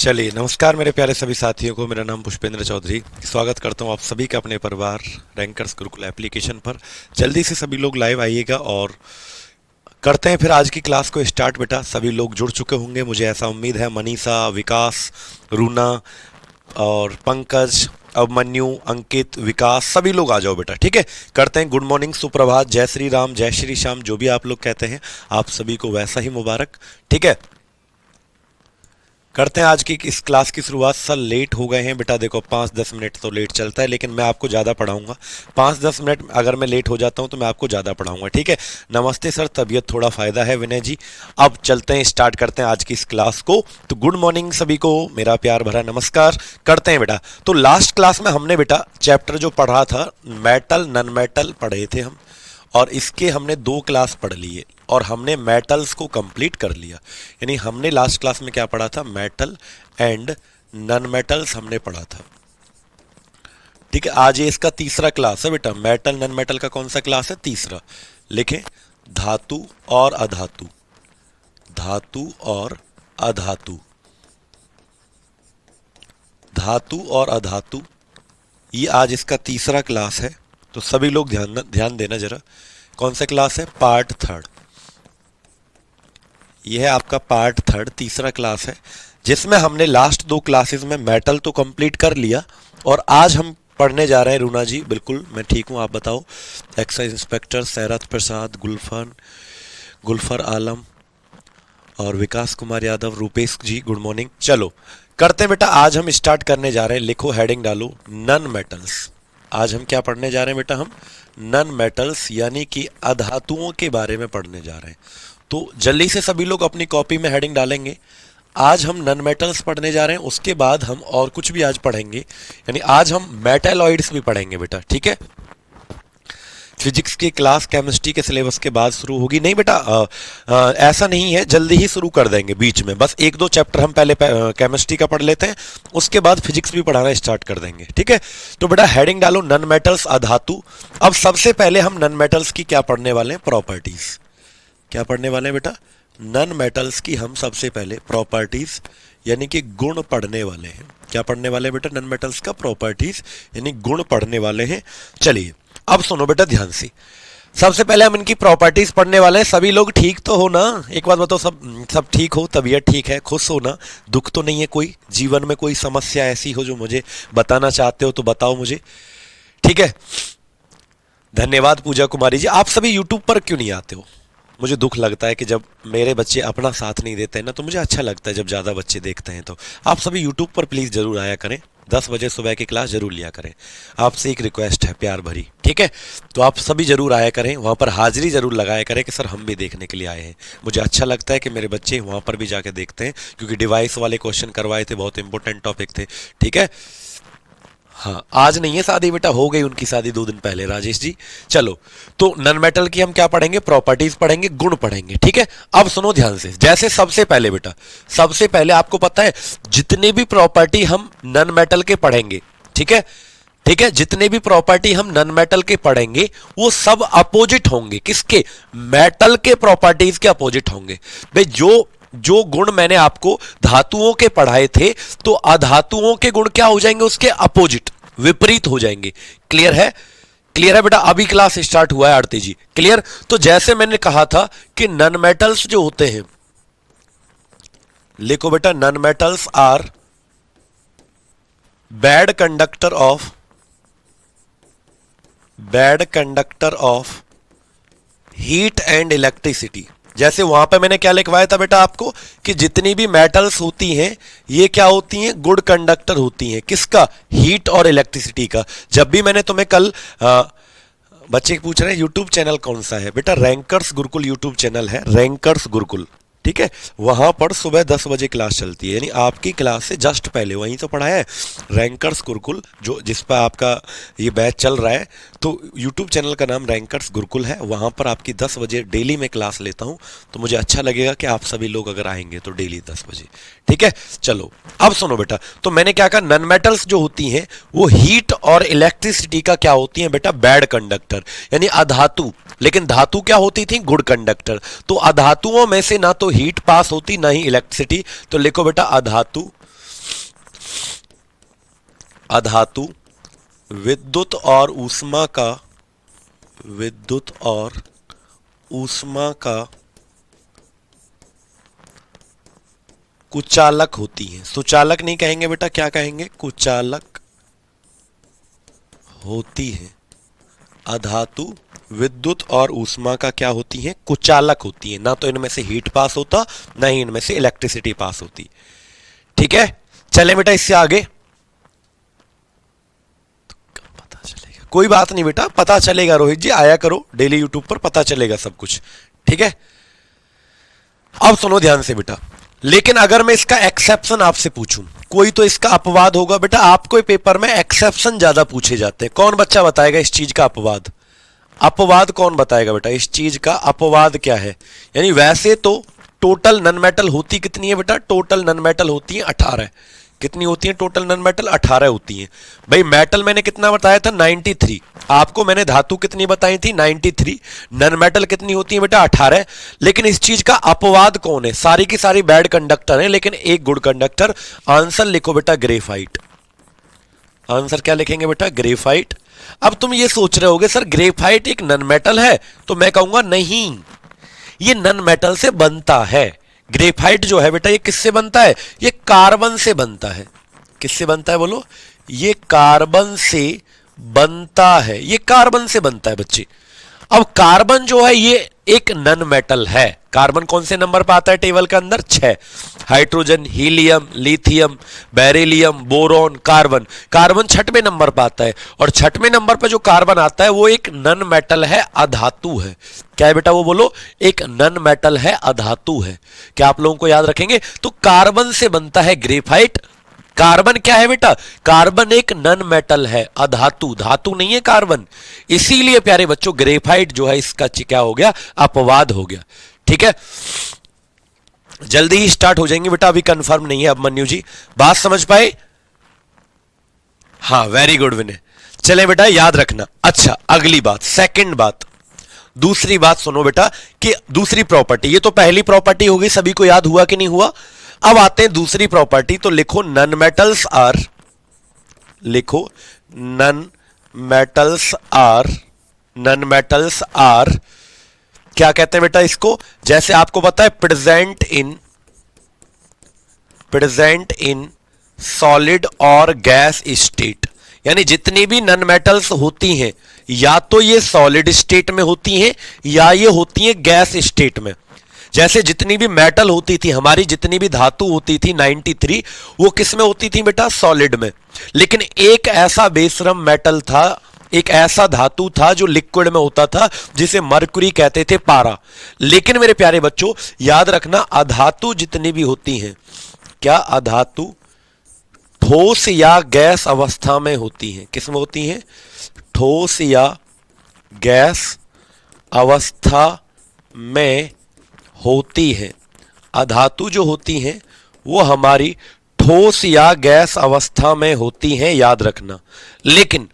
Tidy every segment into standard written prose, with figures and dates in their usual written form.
चलिए, नमस्कार मेरे प्यारे सभी साथियों को। मेरा नाम पुष्पेंद्र चौधरी। स्वागत करता हूं आप सभी का अपने परिवार रैंकर्स गुरुकुल एप्लीकेशन पर। जल्दी से सभी लोग लाइव आइएगा और करते हैं फिर आज की क्लास को स्टार्ट। बेटा सभी लोग जुड़ चुके होंगे, मुझे ऐसा उम्मीद है। मनीषा, विकास, रूना और पंकज, अभिमन्यु, अंकित, विकास, सभी लोग आ जाओ बेटा। ठीक है, करते हैं। गुड मॉर्निंग, सुप्रभात, जय श्री राम, जय श्री श्याम, जो भी आप लोग कहते हैं, आप सभी को वैसा ही मुबारक। ठीक है, करते हैं आज की इस क्लास की शुरुआत। सर लेट हो गए हैं बेटा, देखो 5-10 मिनट तो लेट चलता है, लेकिन मैं आपको ज़्यादा पढ़ाऊंगा। 5-10 मिनट अगर मैं लेट हो जाता हूं तो मैं आपको ज़्यादा पढ़ाऊंगा। ठीक है, नमस्ते सर, तबीयत थोड़ा फ़ायदा है विनय जी। अब चलते हैं, स्टार्ट करते हैं आज की इस क्लास को। तो गुड मॉर्निंग सभी को, मेरा प्यार भरा नमस्कार करते हैं बेटा। तो लास्ट क्लास में हमने बेटा चैप्टर जो पढ़ा था मेटल नॉन मेटल पढ़े थे हम, और इसके हमने 2 क्लास पढ़ लिए और हमने मेटल्स को कंप्लीट कर लिया। यानी हमने लास्ट क्लास में क्या पढ़ा था, मेटल एंड नॉन मेटल्स हमने पढ़ा था। ठीक है, आज ये इसका तीसरा क्लास है बेटा। मेटल नॉन मेटल का कौन सा क्लास है, तीसरा। लिखें, धातु और अधातु, धातु और अधातु, धातु और अधातु, ये आज इसका तीसरा क्लास है। तो सभी लोग ध्यान देना जरा। कौन सा क्लास है, पार्ट 3। यह है आपका पार्ट 3, तीसरा क्लास है, जिसमें हमने लास्ट 2 क्लासेस में मेटल तो कंप्लीट कर लिया और आज हम पढ़ने जा रहे हैं। रूना जी, बिल्कुल मैं ठीक हूँ, आप बताओ। एक्साइज इंस्पेक्टर सैरत प्रसाद, गुलफर आलम और विकास कुमार यादव, रूपेश जी, गुड मॉर्निंग। चलो करते हैं बेटा, आज हम स्टार्ट करने जा रहे हैं। लिखो, हेडिंग डालो, नॉन मेटल्स। आज हम क्या पढ़ने जा रहे हैं बेटा, हम नॉन मेटल्स यानी कि अधातुओं के बारे में पढ़ने जा रहे हैं। तो जल्दी से सभी लोग अपनी कॉपी में हेडिंग डालेंगे। आज हम नॉन मेटल्स पढ़ने जा रहे हैं, उसके बाद हम और कुछ भी आज पढ़ेंगे, यानी आज हम मेटलॉइड्स भी पढ़ेंगे बेटा। ठीक है, फिजिक्स की क्लास केमिस्ट्री के सिलेबस के बाद शुरू होगी। नहीं बेटा, ऐसा नहीं है, जल्दी ही शुरू कर देंगे। बीच में बस 1-2 चैप्टर हम पहले केमिस्ट्री का पढ़ लेते हैं, उसके बाद फिजिक्स भी पढ़ाना स्टार्ट कर देंगे। ठीक है, तो बेटा हेडिंग डालो, नॉन मेटल्स अधातु। अब सबसे पहले हम नॉन मेटल्स की क्या पढ़ने वाले हैं, प्रॉपर्टीज। क्या पढ़ने वाले हैं बेटा, नॉन मेटल्स की हम सबसे पहले प्रॉपर्टीज यानी कि गुण पढ़ने वाले हैं। क्या पढ़ने वाले हैं बेटा, नॉन मेटल्स का प्रॉपर्टीज यानी गुण पढ़ने वाले हैं। चलिए अब सुनो बेटा ध्यान से। सबसे पहले हम इनकी प्रॉपर्टीज पढ़ने वाले हैं। सभी लोग ठीक तो हो ना, एक बात बताओ, सब ठीक हो, तबीयत ठीक है, खुश हो ना, दुख तो नहीं है कोई, जीवन में कोई समस्या ऐसी हो जो मुझे बताना चाहते हो तो बताओ मुझे। ठीक है, धन्यवाद पूजा कुमारी जी। आप सभी यूट्यूब पर क्यों नहीं आते हो? मुझे दुख लगता है कि जब मेरे बच्चे अपना साथ नहीं देते हैं ना, तो मुझे अच्छा लगता है जब ज़्यादा बच्चे देखते हैं। तो आप सभी यूट्यूब पर प्लीज़ ज़रूर आया करें, 10 बजे सुबह की क्लास जरूर लिया करें। आपसे एक रिक्वेस्ट है प्यार भरी, ठीक है? तो आप सभी जरूर आया करें, वहाँ पर हाजिरी जरूर लगाया करें कि सर हम भी देखने के लिए आए हैं। मुझे अच्छा लगता है कि मेरे बच्चे वहाँ पर भी जाके देखते हैं, क्योंकि डिवाइस वाले क्वेश्चन करवाए थे, बहुत इंपॉर्टेंट टॉपिक थे। ठीक है, हाँ आज नहीं है शादी बेटा, हो गई उनकी शादी 2 दिन पहले, राजेश जी। चलो, तो नॉन मेटल की हम क्या पढ़ेंगे, प्रॉपर्टीज पढ़ेंगे, गुण पढ़ेंगे। ठीक है, अब सुनो ध्यान से। जैसे सबसे पहले बेटा, सबसे पहले आपको पता है जितने भी प्रॉपर्टी हम नॉन मेटल के पढ़ेंगे, ठीक है, ठीक है, जितने भी प्रॉपर्टी हम नॉन मेटल के पढ़ेंगे वो सब अपोजिट होंगे। किसके, मेटल के प्रॉपर्टीज के अपोजिट होंगे। भाई जो गुण मैंने आपको धातुओं के पढ़ाए थे, तो अधातुओं के गुण क्या हो जाएंगे, उसके अपोजिट, विपरीत हो जाएंगे। क्लियर है? क्लियर है बेटा? अभी क्लास स्टार्ट हुआ है आरती जी, क्लियर? तो जैसे मैंने कहा था कि नॉन मेटल्स जो होते हैं, लिखो बेटा, non metals are bad conductor of heat and electricity. जैसे वहां पे मैंने क्या लिखवाया था बेटा आपको, कि जितनी भी मेटल्स होती हैं ये क्या होती हैं, गुड कंडक्टर होती हैं। किसका, हीट और इलेक्ट्रिसिटी का। जब भी मैंने तुम्हें कल बच्चे पूछ रहे हैं यूट्यूब चैनल कौन सा है बेटा, रैंकर्स गुरुकुल यूट्यूब चैनल है, रैंकर्स गुरुकुल। ठीक है, वहां पर सुबह 10 बजे क्लास चलती है, यानी आपकी क्लास से जस्ट पहले वहीं तो पढ़ा है, रैंकर्स गुरुकुल, जो जिस पर आपका ये बैच चल रहा है। तो यूट्यूब चैनल का नाम रैंकर्स गुरुकुल है, वहां पर आपकी 10 बजे डेली में क्लास लेता हूं। तो मुझे अच्छा लगेगा कि आप सभी लोग अगर आएंगे तो डेली 10 बजे। ठीक है, चलो अब सुनो बेटा, तो मैंने क्या कहा, नॉन मेटल्स जो होती हैं वो हीट और इलेक्ट्रिसिटी का क्या होती हैं बेटा, बैड कंडक्टर, यानी अधातु। लेकिन धातु क्या होती थी, गुड कंडक्टर। तो अधातुओं में से ना तो हीट पास होती ना ही इलेक्ट्रिसिटी। तो लिखो बेटा, अधातु अधातु विद्युत और ऊष्मा का कुचालक होती है। सुचालक नहीं कहेंगे बेटा, क्या कहेंगे? कुचालक होती है। अधातु विद्युत और ऊष्मा का क्या होती है? कुचालक होती है। ना तो इनमें से हीट पास होता, ना ही इनमें से इलेक्ट्रिसिटी पास होती। ठीक है, चले बेटा इससे आगे। पता चलेगा, कोई बात नहीं बेटा, पता चलेगा। रोहित जी आया करो डेली यूट्यूब पर, पता चलेगा सब कुछ। ठीक है, अब सुनो ध्यान से बेटा। लेकिन अगर मैं इसका एक्सेप्शन आपसे पूछूं, कोई तो इसका अपवाद होगा बेटा। आपको पेपर में एक्सेप्शन ज्यादा पूछे जाते हैं। कौन बच्चा बताएगा इस चीज का अपवाद? अपवाद कौन बताएगा बेटा? इस चीज का अपवाद क्या है? यानी वैसे तो टोटल नन मेटल होती कितनी है बेटा? टोटल नन मेटल होती है 18। कितनी होती है टोटल नन मेटल? 18 होती है। भाई मेटल मैंने कितना बताया था? 93। आपको मैंने धातु कितनी बताई थी? 93। नन मेटल कितनी होती है बेटा? 18। लेकिन इस चीज का अपवाद कौन है? सारी की सारी बैड कंडक्टर है, लेकिन एक गुड कंडक्टर। आंसर लिखो बेटा ग्रेफाइट। आंसर क्या लिखेंगे बेटा? ग्रेफाइट। अब तुम ये सोच रहे होगे सर ग्रेफाइट एक नन मेटल है, तो मैं कहूंगा नहीं, ये नन मेटल से बनता है। ग्रेफाइट जो है बेटा ये किससे बनता है? ये कार्बन से बनता है। किससे बनता है बोलो? ये कार्बन से बनता है। ये कार्बन से बनता है बच्चे। अब कार्बन जो है ये एक नन मेटल है। कार्बन कौन से नंबर पर आता है टेबल के अंदर? 6। Hydrogen, helium, lithium, beryllium, boron, carbon. Carbon 6वें नंबर पर आता है। और 6वें नंबर पर जो कार्बन आता है वो एक नन मेटल है, अधातु है। क्या है बेटा वो बोलो? एक नन मेटल है, अधातु है। क्या आप लोगों को याद रखेंगे? तो कार्बन से बनता है ग्रेफाइट। कार्बन क्या है बेटा? कार्बन एक नन मेटल है, अधातु। धातु नहीं है कार्बन। इसीलिए प्यारे बच्चों ग्रेफाइट जो है इसका क्या हो गया? अपवाद हो गया। ठीक है, जल्दी ही स्टार्ट हो जाएंगे बेटा, अभी कंफर्म नहीं है। अब मन्यू जी बात समझ पाए? हाँ वेरी गुड विनय। चले बेटा याद रखना। अच्छा अगली बात, सेकंड बात, दूसरी बात सुनो बेटा कि दूसरी प्रॉपर्टी, ये तो पहली प्रॉपर्टी होगी, सभी को याद हुआ कि नहीं हुआ? अब आते हैं दूसरी प्रॉपर्टी। तो लिखो नन मेटल्स आर, लिखो non metals are, non metals are क्या कहते हैं बेटा इसको? जैसे आपको पता है प्रेजेंट इन सॉलिड और गैस स्टेट। यानी जितनी भी नन मेटल्स होती हैं या तो ये सॉलिड स्टेट में होती हैं या ये होती हैं गैस स्टेट में। जैसे जितनी भी मेटल होती थी हमारी, जितनी भी धातु होती थी 93, वो किस में होती थी बेटा? सॉलिड में। लेकिन एक ऐसा बेशरम मेटल था, एक ऐसा धातु था जो लिक्विड में होता था, जिसे मरकुरी कहते थे, पारा। लेकिन मेरे प्यारे बच्चों याद रखना, अधातु जितनी भी होती हैं, क्या अधातु ठोस या गैस अवस्था में होती हैं? किस में होती हैं? ठोस या गैस अवस्था में होती है। अधातु जो होती हैं वो हमारी ठोस या गैस अवस्था में होती हैं, याद रखना। लेकिन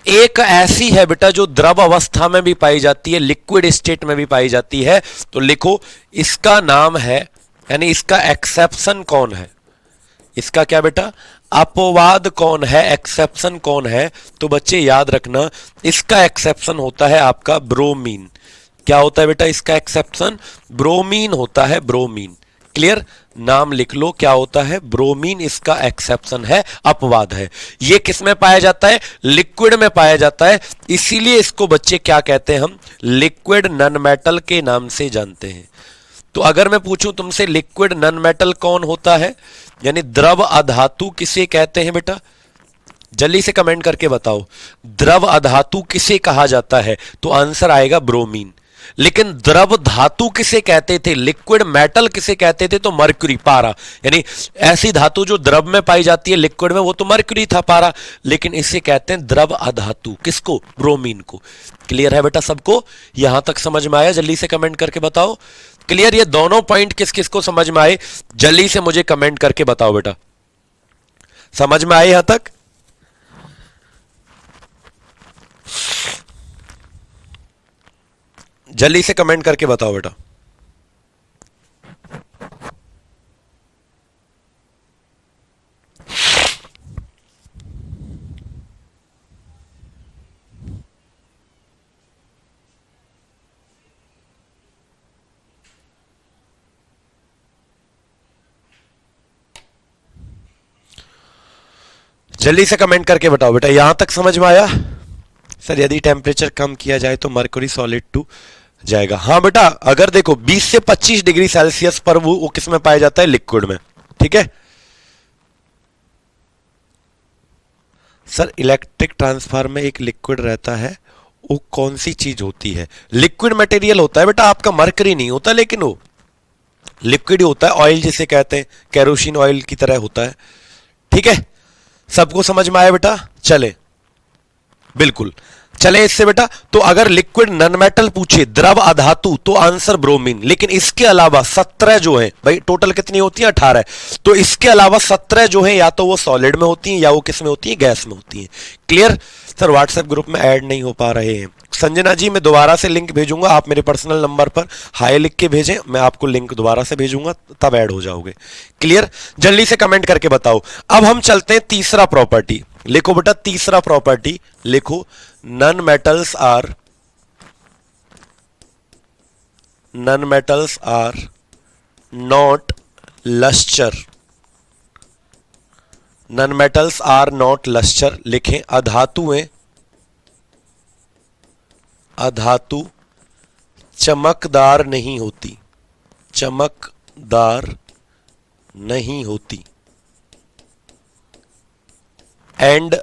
एक ऐसी है बेटा जो द्रव अवस्था में भी पाई जाती है, लिक्विड स्टेट में भी पाई जाती है। तो लिखो इसका नाम है, यानी इसका एक्सेप्शन कौन है? इसका क्या बेटा? अपवाद कौन है? एक्सेप्शन कौन है? तो बच्चे याद रखना इसका एक्सेप्शन होता है आपका ब्रोमीन। क्या होता है बेटा इसका एक्सेप्शन? ब्रोमीन होता है, ब्रोमीन। क्लियर? नाम लिख लो, क्या होता है? ब्रोमीन इसका एक्सेप्शन है, अपवाद है। ये किस में पाया जाता है? लिक्विड में पाया जाता है। इसीलिए इसको बच्चे क्या कहते हैं? हम लिक्विड नन मेटल के नाम से जानते हैं। तो अगर मैं पूछूं तुमसे लिक्विड नन मेटल कौन होता है, यानी द्रव अधातु किसे कहते हैं बेटा? जल्दी से कमेंट करके बताओ, द्रव अधातु किसे कहा जाता है? तो आंसर आएगा ब्रोमीन। लेकिन द्रव धातु किसे कहते थे? लिक्विड मेटल किसे कहते थे? तो मरक्यूरी, पारा। यानी ऐसी धातु जो द्रव में पाई जाती है, लिक्विड में, वो तो मरक्यूरी था, पारा। लेकिन इसे कहते हैं द्रव अधातु। किसको? ब्रोमीन को। क्लियर है बेटा सबको? यहां तक समझ में आया? जल्दी से कमेंट करके बताओ। क्लियर? ये दोनों पॉइंट किस किस को समझ में आए? जल्दी से मुझे कमेंट करके बताओ बेटा। समझ में आए यहां तक? जल्दी से कमेंट करके बताओ बेटा। जल्दी से कमेंट करके बताओ बेटा, यहां तक समझ में आया? सर यदि टेम्परेचर कम किया जाए तो मरकरी सॉलिड टू जाएगा। हाँ बेटा, अगर देखो 20 से 25 डिग्री सेल्सियस पर वो किस में पाया जाता है? लिक्विड में। ठीक है सर, इलेक्ट्रिक ट्रांसफार्मर में एक लिक्विड रहता है, वो कौन सी चीज होती है? लिक्विड मटेरियल होता है बेटा आपका, मरकरी नहीं होता, लेकिन वो लिक्विड होता है, ऑयल जिसे कहते हैं, केरोसिन ऑयल की तरह होता है। ठीक है, सबको समझ में आया बेटा? चले बिल्कुल, चले इससे बेटा। तो अगर लिक्विड नन मेटल पूछे, द्रव अधातु, तो आंसर ब्रोमीन। लेकिन इसके अलावा 17 जो है भाई, टोटल कितनी होती है? 18। तो इसके अलावा 17 जो है या तो वो सॉलिड में होती है या वो किस में होती है? गैस में होती है। क्लियर? सर व्हाट्सएप ग्रुप में ऐड नहीं हो पा रहे हैं। संजना जी मैं दोबारा से लिंक भेजूंगा, आप मेरे पर्सनल नंबर पर हाय लिख के भेजें, मैं आपको लिंक दोबारा से भेजूंगा, तब ऐड हो जाओगे। क्लियर? जल्दी से कमेंट करके बताओ। अब हम चलते हैं तीसरा प्रॉपर्टी। लिखो बेटा तीसरा प्रॉपर्टी, लिखो non metals are not lustre. Non metals are not lustre. लिखें अधातु चमकदार नहीं होती, चमकदार नहीं होती। एंड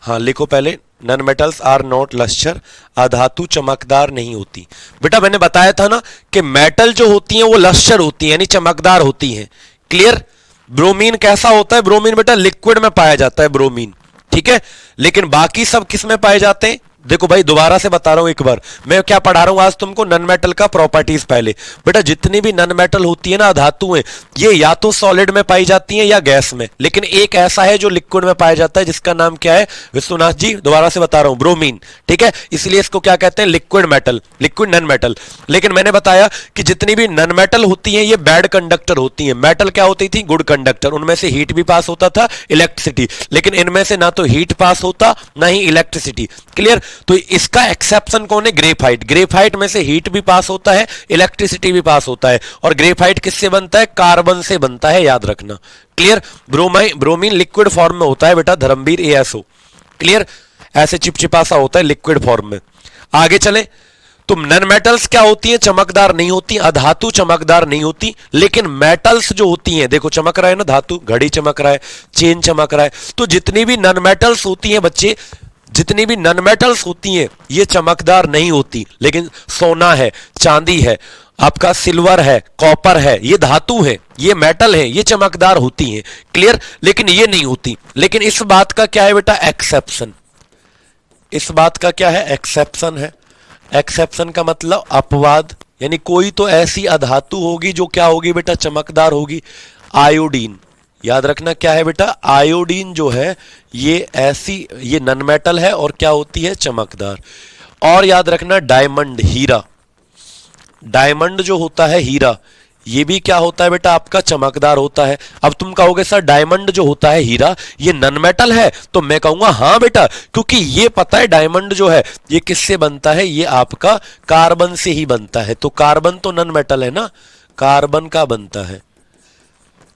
हाँ लिखो पहले, non metals are not lustre, अधातु चमकदार नहीं होती। बेटा मैंने बताया था ना कि मेटल जो होती हैं वो लस्टर होती हैं, यानी चमकदार होती हैं। क्लियर? ब्रोमीन कैसा होता है? ब्रोमीन बेटा लिक्विड में पाया जाता है, ब्रोमीन। ठीक है, लेकिन बाकी सब किस में पाए जाते हैं? देखो भाई दोबारा से बता रहा हूं एक बार, मैं क्या पढ़ा रहा हूं आज तुमको? नन मेटल का प्रॉपर्टीज। पहले बेटा जितनी भी नन मेटल होती है ना, धातुएं, ये या तो सॉलिड में पाई जाती हैं या गैस में, लेकिन एक ऐसा है जो लिक्विड में पाया जाता है, जिसका नाम क्या है विश्वनाथ जी? दोबारा से बता रहा हूं, ब्रोमीन। ठीक है, इसलिए इसको क्या कहते हैं? Liquid metal, liquid non metal. लेकिन मैंने बताया कि जितनी भी नन मेटल होती हैं ये बैड कंडक्टर होती हैं। मेटल क्या होती थी? Good conductor. उनमें से हीट भी पास होता था, इलेक्ट्रिसिटी, लेकिन इनमें से ना तो हीट पास होता ना ही इलेक्ट्रिसिटी। क्लियर? तो इसका एक्सेप्शन कौन है? ग्रेफाइट। ग्रेफाइट में से हीट भी पास होता है, इलेक्ट्रिसिटी भी पास होता है। और ग्रेफाइट किससे बनता है? कार्बन से बनता है, याद रखना। क्लियर? ब्रोमीन लिक्विड फॉर्म में होता है बेटा, धर्मवीर ASO। क्लियर? ऐसे चिपचिपा सा होता है लिक्विड फॉर्म में। आगे चले तो नन मेटल्स क्या होती हैं? चमकदार नहीं होती, अधातु चमकदार नहीं होती। लेकिन मेटल्स जो होती हैं, देखो चमक रहा है ना, धातु, घड़ी चमक रहा है, चेन चमक रहा है, तो जितनी भी नन मेटल्स होती हैं बच्चे, जितनी भी नन मेटल्स होती हैं ये चमकदार नहीं होती। लेकिन सोना है, चांदी है, आपका सिल्वर है, कॉपर है, ये धातु है, ये मेटल है, ये चमकदार होती हैं। क्लियर? लेकिन ये नहीं होती। लेकिन इस बात का क्या है बेटा? एक्सेप्शन। इस बात का क्या है? एक्सेप्शन है। एक्सेप्शन का मतलब अपवाद, यानी कोई तो ऐसी अधातु होगी जो क्या होगी बेटा? चमकदार होगी। आयोडीन, याद रखना क्या है बेटा? आयोडीन जो है ये ऐसी, ये नन मेटल है और क्या होती है? चमकदार। और याद रखना डायमंड, हीरा, डायमंड जो होता है, हीरा, ये भी क्या होता है बेटा? आपका चमकदार होता है। अब तुम कहोगे सर डायमंड जो होता है, हीरा, ये नन मेटल है? तो मैं कहूंगा हाँ बेटा, क्योंकि ये पता है डायमंड जो है ये किससे बनता है? ये आपका कार्बन से ही बनता है। तो कार्बन तो नन मेटल है ना, कार्बन का बनता है,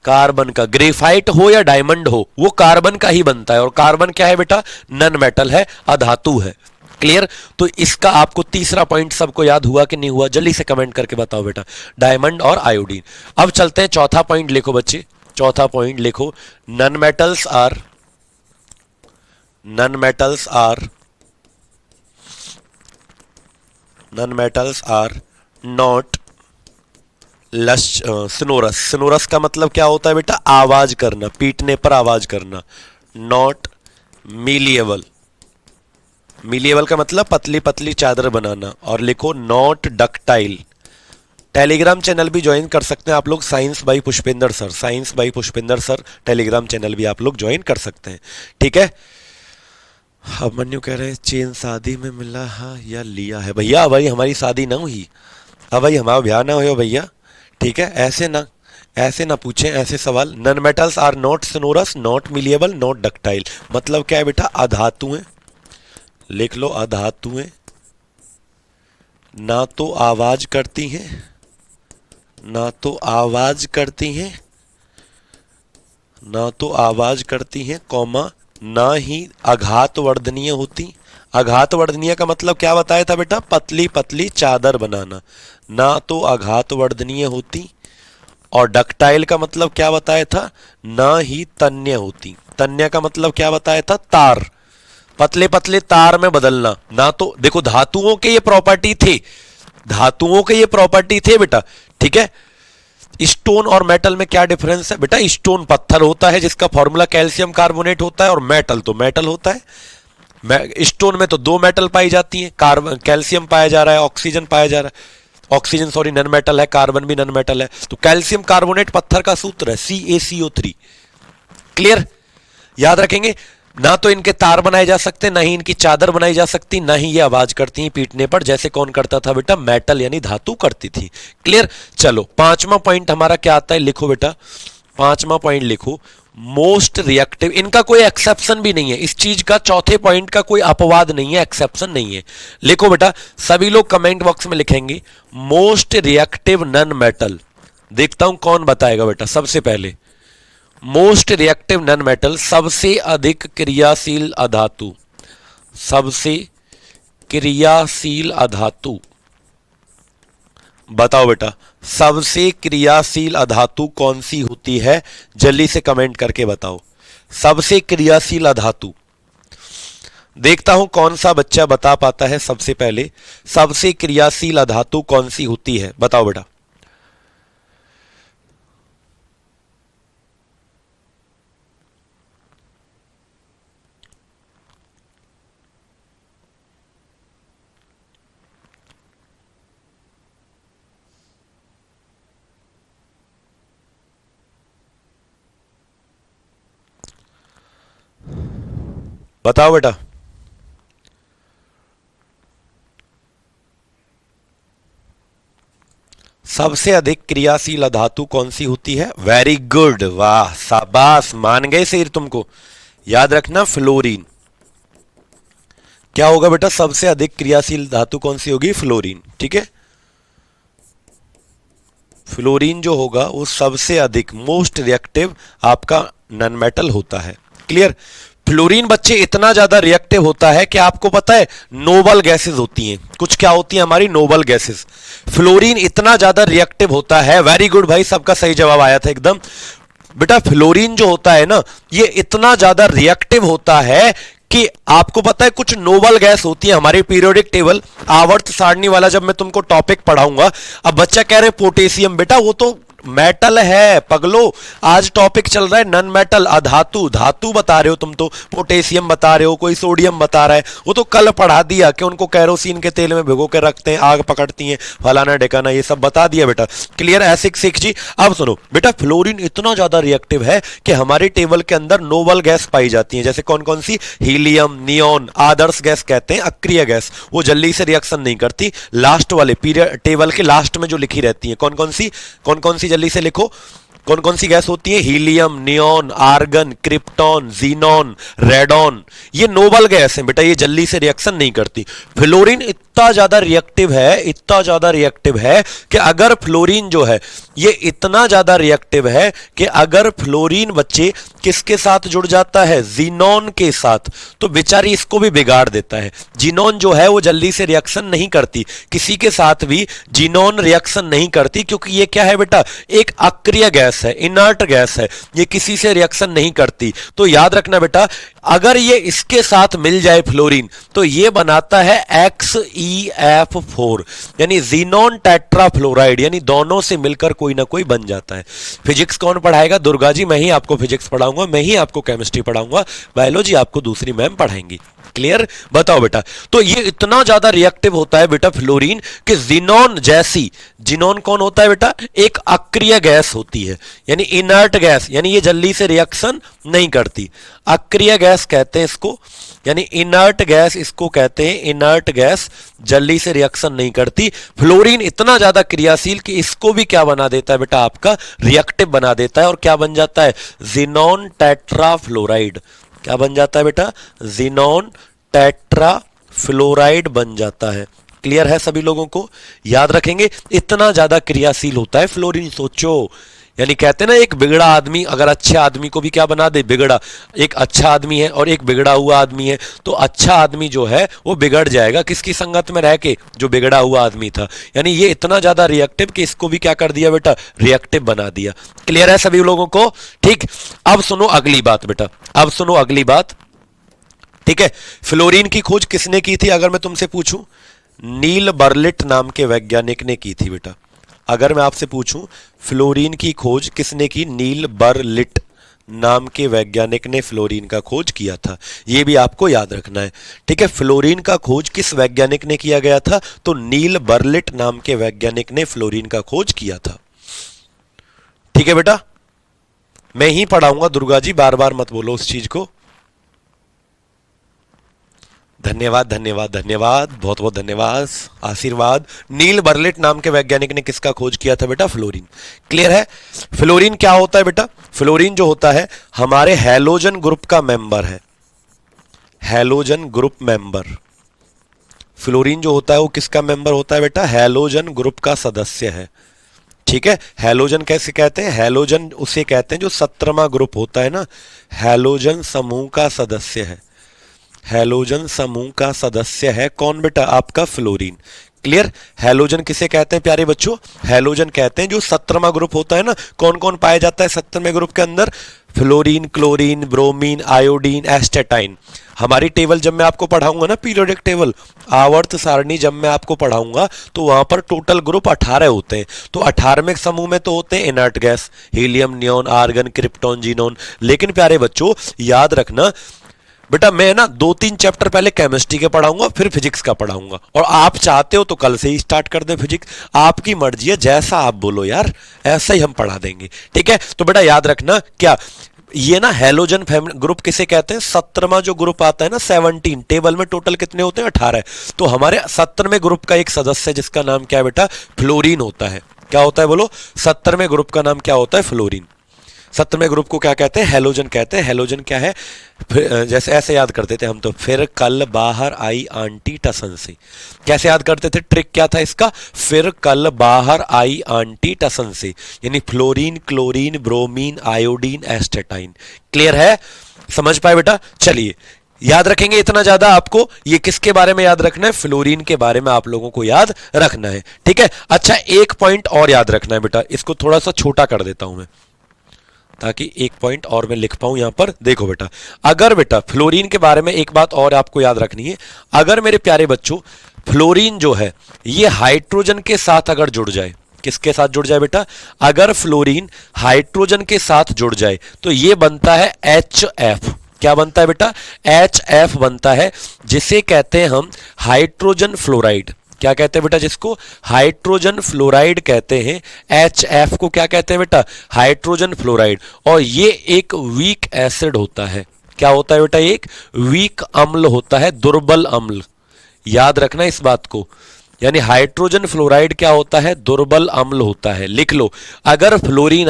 कार्बन का। ग्रेफाइट हो या डायमंड हो, वो कार्बन का ही बनता है। और कार्बन क्या है बेटा? नन मेटल है, अधातु है। क्लियर? तो इसका आपको तीसरा पॉइंट सबको याद हुआ कि नहीं हुआ? जल्दी से कमेंट करके बताओ बेटा, डायमंड और आयोडीन। अब चलते हैं चौथा पॉइंट, लिखो बच्चे, चौथा पॉइंट लिखो, non metals are not sonorous. Sonorous का मतलब क्या होता है बेटा? आवाज करना, पीटने पर आवाज करना। नॉट मिलिएबल, मिलिएबल का मतलब पतली पतली चादर बनाना। और लिखो नॉट डक्टाइल। टेलीग्राम चैनल भी ज्वाइन कर सकते हैं आप लोग, science by Pushpendra sir, science by Pushpendra sir Telegram channel भी आप लोग ज्वाइन कर सकते हैं। ठीक है? अब मन्नू कह रहे हैं चेन शादी में मिला है या लिया है? भैया भाई हमारी शादी ना हुई, अब भाई हमारा ब्याह ना हो भैया। ठीक है? ऐसे ना पूछें ऐसे सवाल। Non metals are not sonorous, not malleable, not ductile. मतलब क्या है बेटा? अधातुएं, लिख लो, अधातुएं ना तो आवाज करती हैं, ना तो आवाज करती हैं, ना तो आवाज करती हैं कॉमा ना ही आघात वर्धनीय होती। आघात वर्धनीय का मतलब क्या बताया था बेटा? पतली पतली चादर बनाना। ना तो आघात वर्धनीय होती। और डक्टाइल का मतलब क्या बताया था? ना ही तन्य होती। तन्य का मतलब क्या बताया था? तार, पतले पतले तार में बदलना। ना तो देखो धातुओं के ये प्रॉपर्टी थे, धातुओं के ये प्रॉपर्टी थे बेटा, ठीक है। स्टोन और मेटल में क्या डिफरेंस है बेटा? स्टोन पत्थर होता है जिसका फॉर्मूला कैल्शियम कार्बोनेट होता है, और मेटल तो मेटल होता है। स्टोन में तो दो मेटल पाई जाती है, कार्बन कैल्शियम पाया जा रहा है, ऑक्सीजन पाया जा रहा है। ऑक्सीजन सॉरी नन मेटल है, कार्बन भी नन मेटल है। तो कैल्शियम कार्बोनेट पत्थर का सूत्र है CaCO3। क्लियर? याद रखेंगे। ना तो इनके तार बनाए जा सकते, ना ही इनकी चादर बनाई जा सकती, ना ही ये आवाज करती हैं पीटने पर, जैसे कौन करता था बेटा? मेटल यानी धातु करती थी। क्लियर? चलो पांचवा पॉइंट हमारा क्या आता है, लिखो बेटा। पांचवा पॉइंट लिखो, मोस्ट रिएक्टिव। इनका कोई एक्सेप्शन भी नहीं है, इस चीज का चौथे पॉइंट का कोई अपवाद नहीं है, एक्सेप्शन नहीं है। लिखो बेटा, सभी लोग कमेंट बॉक्स में लिखेंगे मोस्ट रिएक्टिव नन मेटल। देखता हूं कौन बताएगा बेटा सबसे पहले। मोस्ट रिएक्टिव नन मेटल, सबसे अधिक क्रियाशील अधातु। सबसे क्रियाशील अधातु, बताओ बेटा सबसे क्रियाशील अधातु कौन सी होती है? जल्दी से कमेंट करके बताओ। सबसे क्रियाशील अधातु, देखता हूं कौन सा बच्चा बता पाता है सबसे पहले। सबसे क्रियाशील अधातु कौन सी होती है? बताओ बेटा। बताओ बेटा। सबसे अधिक क्रियाशील धातु कौन सी होती है? वेरी गुड, वाह शाबाश, मान गए शेर तुमको। याद रखना फ्लोरीन। क्या होगा बेटा? सबसे अधिक क्रियाशील धातु कौन सी होगी? फ्लोरीन। ठीक है, फ्लोरीन जो होगा वो सबसे अधिक मोस्ट रिएक्टिव आपका नॉन मेटल होता है। क्लियर? फ्लोरीन बच्चे इतना ज्यादा रिएक्टिव होता है कि आपको पता है नोबल गैसेस होती हैं कुछ, क्या होती है हमारी? Noble gases. फ्लोरीन इतना ज्यादा रिएक्टिव होता है। वेरी गुड भाई, सबका सही जवाब आया था एकदम। बेटा फ्लोरीन जो होता है ना, ये इतना ज्यादा रिएक्टिव होता है कि आपको पता है कुछ नोबल गैस होती है हमारे पीरियोडिक टेबल आवर्त सारणी वाला जब मैं तुमको टॉपिक पढ़ाऊंगा। अब बच्चा कह रहे पोटेशियम, बेटा वो तो मेटल है पगलो। आज टॉपिक चल रहा है नन मेटल अधातु, धातु बता रहे हो तुम तो, पोटेशियम बता रहे हो, कोई सोडियम बता रहा है। वो तो कल पढ़ा दिया कि उनको कैरोसिन के तेल में भिगो के रखते हैं, आग पकड़ती हैं, फलाना ढेकाना, ये सब बता दिया बेटा। क्लियर है सिख जी? अब सुनो बेटा, फ्लोरीन इतना ज्यादा रिएक्टिव है कि हमारे टेबल के अंदर नोबल गैस पाई जाती है। जैसे कौन कौन सी? हीलियम, नियोन, आदर्श गैस कहते हैं, अक्रिय गैस, वो जल्दी से रिएक्शन नहीं करती। लास्ट वाले पीरियड टेबल के लास्ट में जो लिखी रहती है, कौन कौन सी जल्दी से लिखो। कौन कौन सी गैस होती है? Helium, neon, argon, krypton, xenon, radon, ये नोबल गैस है बेटा, ये जल्दी से रिएक्शन नहीं करती। फ्लोरीन इतना ज्यादा रिएक्टिव है, इतना ज्यादा रिएक्टिव है कि अगर फ्लोरीन जो है ये इतना ज्यादा रिएक्टिव है कि अगर फ्लोरीन बच्चे किसके साथ जुड़ जाता है? जीनॉन के साथ, तो बेचारी इसको भी बिगाड़ देता है। जीनॉन जो है वो जल्दी से रिएक्शन नहीं करती, किसी के साथ भी जीनॉन रिएक्शन नहीं करती, क्योंकि ये क्या है बेटा? एक अक्रिय गैस है, इनर्ट गैस है, ये किसी से रिएक्शन नहीं करती। तो याद रखना बेटा, अगर ये इसके साथ मिल जाए फ्लोरीन, तो ये बनाता है XeF4 यानी जीनॉन टेट्राफ्लोराइड, यानी दोनों से मिलकर कोई ना कोई बन जाता है। फिजिक्स कौन पढ़ाएगा? दुर्गा जी। मैं ही आपको फिजिक्स पढ़ाऊंगा, मैं ही आपको केमिस्ट्री पढ़ाऊंगा, बायोलॉजी आपको दूसरी मैम पढ़ाएंगी। क्लियर? बताओ बेटा। तो ये इतना ज्यादा रिएक्टिव होता है बेटा फ्लोरीन कि जीनॉन जैसी, जीनॉन कौन होता है बेटा? एक अक्रिय गैस होती है, यानी इनर्ट गैस, यानी ये जल्दी से रिएक्शन नहीं करती। अक्रिय गैस कहते हैं इसको, यानी इनर्ट गैस इसको कहते हैं, इनर्ट गैस जल्दी से रिएक्शन नहीं करती। फ्लोरीन इतना ज्यादा क्रियाशील कि इसको भी क्या बना देता है बेटा? आपका रिएक्टिव बना देता है, और क्या बन जाता है? Xenon tetrafluoride. क्या बन जाता है बेटा? जीनॉन टेट्राफ्लोराइड बन जाता है। क्लियर है सभी लोगों को? याद रखेंगे, इतना ज्यादा क्रियाशील होता है फ्लोरीन, सोचो। यानी कहते हैं ना, एक बिगड़ा आदमी अगर अच्छे आदमी को भी क्या बना दे, बिगड़ा। एक अच्छा आदमी है और एक बिगड़ा हुआ आदमी है, तो अच्छा आदमी जो है वो बिगड़ जाएगा किसकी संगत में रह के, जो बिगड़ा हुआ आदमी था। यानी ये इतना ज्यादा रिएक्टिव कि इसको भी क्या कर दिया बेटा, रिएक्टिव बना दिया। क्लियर है सभी लोगों को? ठीक, अब सुनो अगली बात बेटा, अब सुनो अगली बात। ठीक है, फ्लोरीन की खोज किसने की थी अगर मैं तुमसे पूछूं? नील बर्लिट नाम के वैज्ञानिक ने की थी बेटा। अगर मैं आपसे पूछूं फ्लोरीन की खोज किसने की, नील बर्लिट नाम के वैज्ञानिक ने फ्लोरीन का खोज किया था। यह भी आपको याद रखना है। ठीक है, फ्लोरीन का खोज किस वैज्ञानिक ने किया गया था? तो नील बर्लिट नाम के वैज्ञानिक ने फ्लोरीन का खोज किया था। ठीक है बेटा, मैं ही पढ़ाऊंगा दुर्गा जी, बार बार मत बोलो उस चीज को। धन्यवाद धन्यवाद धन्यवाद, बहुत बहुत धन्यवाद, आशीर्वाद। नील बर्लिट नाम के वैज्ञानिक ने किसका खोज किया था बेटा? फ्लोरीन। क्लियर है? फ्लोरीन क्या होता है बेटा? फ्लोरीन जो होता है हमारे हैलोजन ग्रुप का मेंबर है। Halogen group member. फ्लोरीन जो होता है वो किसका मेंबर होता है बेटा? हैलोजन ग्रुप का सदस्य है। ठीक है, हैलोजन कैसे कहते हैं? हैलोजन उसे कहते हैं जो 17वां ग्रुप होता है ना, हैलोजन समूह का सदस्य है। हैलोजन समूह का सदस्य है कौन बेटा? आपका फ्लोरीन। क्लियर? हैलोजन किसे कहते हैं प्यारे बच्चों? हैलोजन कहते हैं जो 17वां ग्रुप होता है ना। कौन कौन पाया जाता है 17वें ग्रुप के अंदर? Fluorine, chlorine, bromine, iodine, astatine. हमारी टेबल जब मैं आपको पढ़ाऊंगा ना, पीरियोडिक टेबल, आवर्त सारणी जब मैं आपको पढ़ाऊंगा, तो वहां पर टोटल ग्रुप 18 होते हैं। तो 18वें समूह में तो होते हैं inert gas, helium, neon, argon, krypton, xenon. लेकिन प्यारे बच्चों याद रखना बेटा, मैं ना 2-3 चैप्टर पहले केमिस्ट्री के पढ़ाऊंगा, फिर फिजिक्स का पढ़ाऊंगा। और आप चाहते हो तो कल से ही स्टार्ट कर दें फिजिक्स, आपकी मर्जी है, जैसा आप बोलो यार, ऐसा ही हम पढ़ा देंगे। ठीक है, तो बेटा याद रखना क्या, ये ना हैलोजन ग्रुप किसे कहते हैं? 17वां जो ग्रुप आता है ना, 17, टेबल में टोटल कितने होते हैं? 18। तो हमारे 17वें ग्रुप का एक सदस्य जिसका नाम क्या है बेटा? फ्लोरीन होता है। क्या होता है बोलो? 17वें ग्रुप का नाम क्या होता है? फ्लोरीन। 17वें ग्रुप को क्या कहते हैं? हैलोजन कहते हैं। हैलोजन क्या है? जैसे ऐसे याद करते थे हम तो, फिर कल बाहर आई आंटी टसन से। कैसे याद करते थे? ट्रिक क्या था इसका? फिर कल बाहर आई आंटी टसन से। यानी fluorine, chlorine, bromine, iodine, astatine. Clear है? समझ पाए बेटा? चलिए, याद रखेंगे इतना ज्यादा आपको। ये किसके बारे में याद रखना है? फ्लोरीन के बारे में आप लोगों को याद रखना है। ठीक है, अच्छा एक पॉइंट और याद रखना है बेटा, इसको थोड़ा सा छोटा कर देता हूं मैं ताकि एक पॉइंट और मैं लिख पाऊं यहां पर। देखो बेटा, अगर बेटा फ्लोरीन के बारे में एक बात और आपको याद रखनी है, अगर मेरे प्यारे बच्चों फ्लोरीन जो है ये हाइड्रोजन के साथ अगर जुड़ जाए, किसके साथ जुड़ जाए बेटा? अगर फ्लोरीन हाइड्रोजन के साथ जुड़ जाए तो ये बनता है HF। क्या बनता है बेटा? HF बनता है, जिसे कहते हैं हम हाइड्रोजन फ्लोराइड। क्या कहते हैं बेटा? जिसको हाइड्रोजन फ्लोराइड कहते हैं। HF को क्या कहते हैं बेटा? Hydrogen fluoride. और ये एक वीक एसिड होता है। क्या होता है बेटा? एक वीक अम्ल होता है, दुर्बल अम्ल। याद रखना इस बात को। यानी हाइड्रोजन फ्लोराइड क्या होता है? दुर्बल अम्ल होता है। लिख लो, अगर फ्लोरीन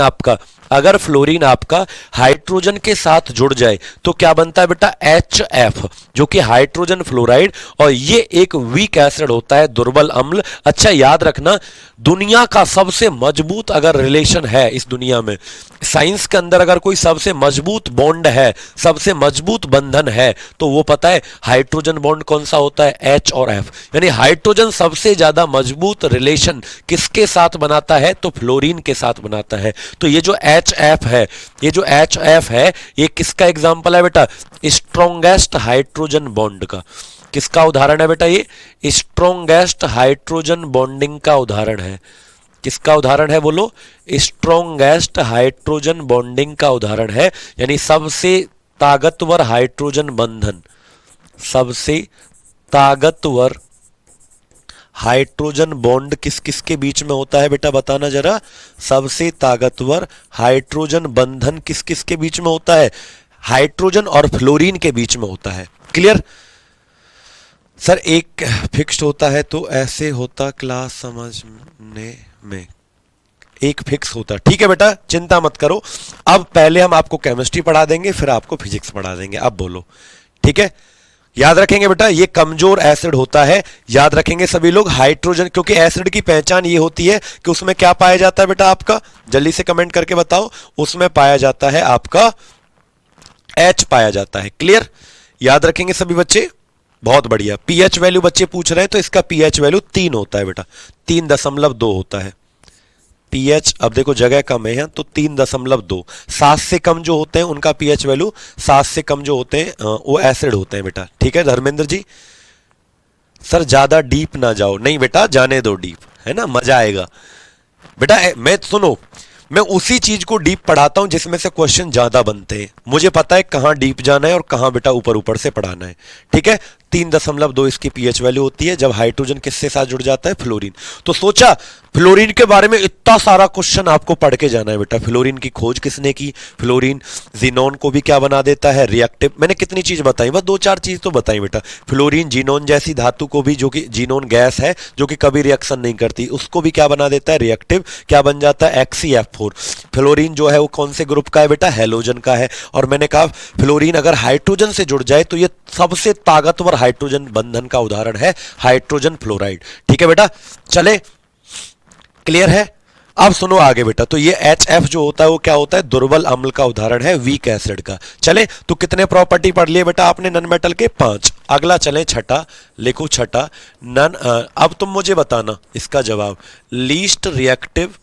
आपका हाइड्रोजन के साथ जुड़ जाए तो क्या बनता है बेटा? HF, जो कि हाइड्रोजन फ्लोराइड, और ये एक वीक एसिड होता है, दुर्बल अम्ल। अच्छा याद रखना, दुनिया का सबसे मजबूत अगर रिलेशन है इस दुनिया में, साइंस के अंदर अगर कोई सबसे मजबूत बॉन्ड है, सबसे मजबूत बंधन है, तो वो पता है हाइड्रोजन बॉन्ड कौन सा होता है? H और F। यानी हाइड्रोजन सबसे ज्यादा मजबूत रिलेशन किसके साथ बनाता है? तो फ्लोरीन के साथ बनाता है। तो ये जो HF है, ये किसका एग्जाम्पल है बेटा? स्ट्रॉन्गेस्ट हाइड्रोजन बॉन्ड का। किसका उदाहरण है बेटा? ये स्ट्रॉन्गेस्ट हाइड्रोजन बॉन्डिंग का उदाहरण है। किसका उदाहरण है बोलो? स्ट्रॉन्गेस्ट हाइड्रोजन बॉन्डिंग का उदाहरण है। यानी सबसे ताकतवर हाइड्रोजन बंधन, सबसे ताकतवर हाइड्रोजन बॉन्ड किस किस के बीच में होता है बेटा? बताना जरा। सबसे ताकतवर हाइड्रोजन बंधन किस किस के बीच में होता है? हाइड्रोजन और फ्लोरीन के बीच में होता है। क्लियर? सर एक फिक्स्ड होता है तो ऐसे होता क्लास समझने में, एक फिक्स होता। ठीक है बेटा, चिंता मत करो। अब पहले हम आपको केमिस्ट्री पढ़ा देंगे, फिर आपको फिजिक्स पढ़ा देंगे। अब बोलो, ठीक है? याद रखेंगे बेटा, ये कमजोर एसिड होता है। याद रखेंगे सभी लोग, हाइड्रोजन, क्योंकि एसिड की पहचान ये होती है कि उसमें क्या पाया जाता है बेटा आपका, जल्दी से कमेंट करके बताओ, उसमें पाया जाता है आपका H पाया जाता है। क्लियर? याद रखेंगे सभी बच्चे, बहुत बढ़िया। पीएच वैल्यू बच्चे पूछ रहे हैं तो इसका पीएच वैल्यू 3 होता है बेटा, 3.2 होता है पीएच। अब देखो जगह कम है तो 3.2, 7 से कम जो होते हैं उनका पीएच वैल्यू, 7 से कम जो होते हैं वो एसिड होते हैं बेटा। ठीक है धर्मेंद्र जी? सर ज्यादा डीप ना जाओ, नहीं बेटा जाने दो डीप, है ना, मजा आएगा बेटा। मैं सुनो, मैं उसी चीज को डीप पढ़ाता हूं जिसमें से क्वेश्चन ज्यादा बनते हैं। मुझे पता है कहां डीप जाना है और कहां बेटा ऊपर ऊपर से पढ़ाना है। ठीक है? 3.2 इसकी पीएच वैल्यू होती है जब हाइड्रोजन किससे साथ जुड़ जाता है, फ्लोरीन। तो सोचा फ्लोरीन के बारे में इतना सारा क्वेश्चन आपको पढ़ के जाना है बेटा। फ्लोरीन की खोज किसने की? फ्लोरीन जीनोन को भी क्या बना देता है, रिएक्टिव। मैंने कितनी चीज बताई, बस 2-4 चीज तो बताई बेटा। फ्लोरीन जीनोन जैसी धातु को भी, जो कि जीनोन गैस है जो कि कभी रिएक्शन नहीं करती, उसको भी क्या बना देता है, रिएक्टिव। क्या बन जाता है, HCF4। फ्लोरीन जो है वो कौन से ग्रुप का है बेटा, हैलोजन का है। और मैंने कहा फ्लोरीन अगर हाइड्रोजन से जुड़ जाए तो ये सबसे ताकतवर हाइड्रोजन बंधन का उदाहरण है, हाइड्रोजन फ्लोराइड। ठीक है बेटा? चले, क्लियर है? अब सुनो आगे बेटा, तो ये HF जो होता है वो क्या होता है, दुर्बल अम्ल का उदाहरण है, वीक एसिड का। चले, तो कितने प्रॉपर्टी पढ़ लिए बेटा आपने नन मेटल के, 5। अगला चले छठा, लिखो छठा, नन। अब तुम मुझे बताना इसका जवाब, लीस्ट रिएक्टिव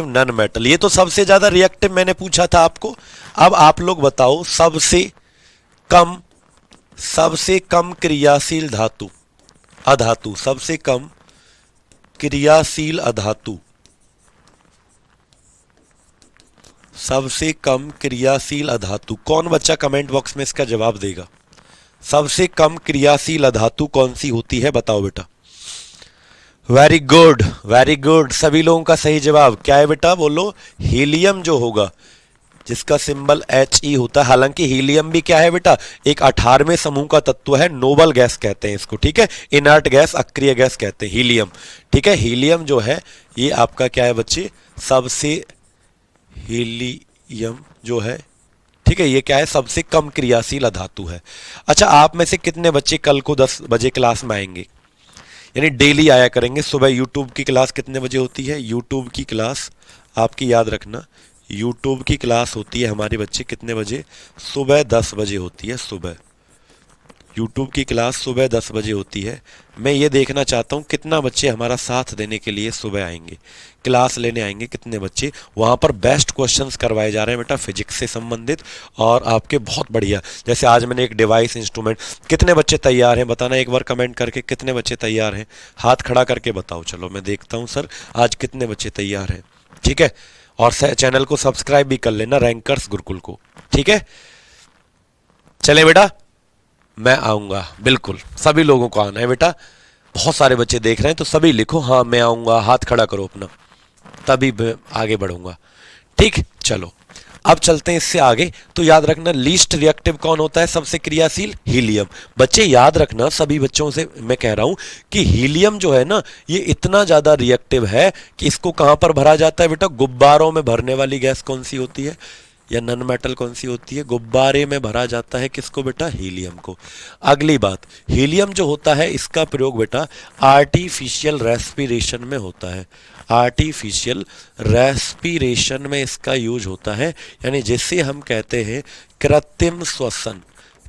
नन मेटल। ये तो सबसे ज्यादा रिएक्टिव मैंने पूछा था आपको। अब आप लोग बताओ सबसे कम क्रियाशील धातु, अधातु, सबसे कम क्रियाशील अधातु, सबसे कम क्रियाशील अधातु। कौन बच्चा कमेंट बॉक्स में इसका जवाब देगा? सबसे कम क्रियाशील अधातु कौन सी होती है, बताओ बेटा। वेरी गुड, वेरी गुड, सभी लोगों का सही जवाब क्या है बेटा, बोलो। हीलियम जो होगा, जिसका सिंबल He होता है। हालांकि हीलियम भी क्या है बेटा, एक 18वें समूह का तत्व है, नोबल गैस कहते हैं इसको। ठीक है? इनर्ट गैस, अक्रिय गैस कहते हैं हीलियम। ठीक है? हीलियम जो है ये आपका क्या है बच्चे, सबसे, हीलियम जो है, ठीक है, ये क्या है, सबसे कम क्रियाशील धातु है। अच्छा, आप में से कितने बच्चे कल को 10 बजे क्लास में आएंगे, यानी डेली आया करेंगे? सुबह यूट्यूब की क्लास कितने बजे होती है? यूट्यूब की क्लास आपकी याद रखना, यूट्यूब की क्लास होती है हमारे बच्चे कितने बजे, सुबह 10 बजे होती है। सुबह यूट्यूब की क्लास सुबह 10 बजे होती है। मैं ये देखना चाहता हूँ कितना बच्चे हमारा साथ देने के लिए सुबह आएंगे, क्लास लेने आएंगे, कितने बच्चे। वहाँ पर बेस्ट क्वेश्चंस करवाए जा रहे हैं बेटा फिजिक्स से संबंधित, और आपके बहुत बढ़िया। जैसे आज मैंने एक डिवाइस इंस्ट्रूमेंट, कितने बच्चे तैयार हैं बताना एक बार कमेंट करके, कितने बच्चे तैयार हैं, हाथ खड़ा करके बताओ। चलो मैं देखता हूँ सर आज कितने बच्चे तैयार हैं। ठीक है? और चैनल को सब्सक्राइब भी कर लेना, रैंकर्स गुरुकुल को। ठीक है? चले बेटा, मैं आऊंगा, बिल्कुल सभी लोगों को आना है बेटा। बहुत सारे बच्चे देख रहे हैं तो सभी लिखो, हाँ मैं आऊंगा, हाथ खड़ा करो अपना, तभी आगे बढ़ूंगा। ठीक, चलो अब चलते हैं इससे आगे। तो याद रखना लीस्ट रिएक्टिव कौन होता है, सबसे क्रियाशील, हीलियम। बच्चे याद रखना, सभी बच्चों से मैं कह रहा हूं कि हीलियम जो है ना, ये इतना ज्यादा रिएक्टिव है कि इसको कहां पर भरा जाता है बेटा, गुब्बारों में भरने वाली गैस कौन सी होती है, या नन मेटल कौन सी होती है, गुब्बारे में भरा जाता है किसको बेटा, हीलियम को। अगली बात, हीलियम जो होता है इसका प्रयोग बेटा आर्टिफिशियल रेस्पिरेशन में होता है, आर्टिफिशियल रेस्पिरेशन में इसका यूज होता है, यानी जिसे हम कहते हैं कृत्रिम श्वसन।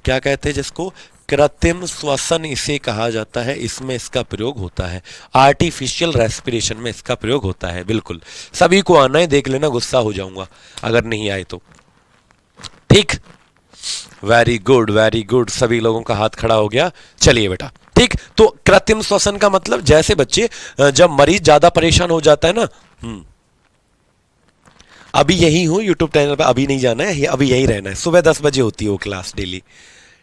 क्या कहते हैं जिसको, कृत्रिम श्वसन इसे कहा जाता है, इसमें इसका प्रयोग होता है, आर्टिफिशियल रेस्पिरेशन में इसका प्रयोग होता है। बिल्कुल सभी को आना है, देख लेना, गुस्सा हो जाऊंगा अगर नहीं आए तो। ठीक, वेरी गुड वेरी गुड, सभी लोगों का हाथ खड़ा हो गया। चलिए बेटा, ठीक, तो कृत्रिम श्वसन का मतलब जैसे बच्चे जब मरीज ज्यादा परेशान हो जाता है ना, अभी यही हूं यूट्यूब चैनल पे, अभी नहीं जाना है, अभी यही रहना है, सुबह 10 बजे होती है वो क्लास डेली।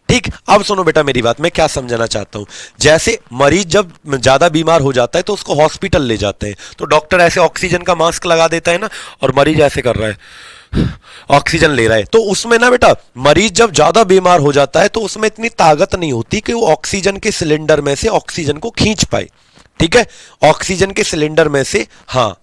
ठीक, अब सुनो बेटा मेरी बात, मैं क्या समझाना चाहता हूं। जैसे मरीज जब ज्यादा बीमार हो जाता है तो उसको हॉस्पिटल ले जाते हैं, तो डॉक्टर ऐसे ऑक्सीजन का मास्क लगा देता है ना, और मरीज ऐसे कर रहा है, ऑक्सीजन ले रहा है, तो उसमें ना बेटा मरीज जब ज्यादा बीमार हो जाता है तो उसमें इतनी ताकत नहीं होती कि वो ऑक्सीजन के सिलेंडर में से ऑक्सीजन को खींच पाए। ठीक है, ऑक्सीजन के सिलेंडर में से, हाँ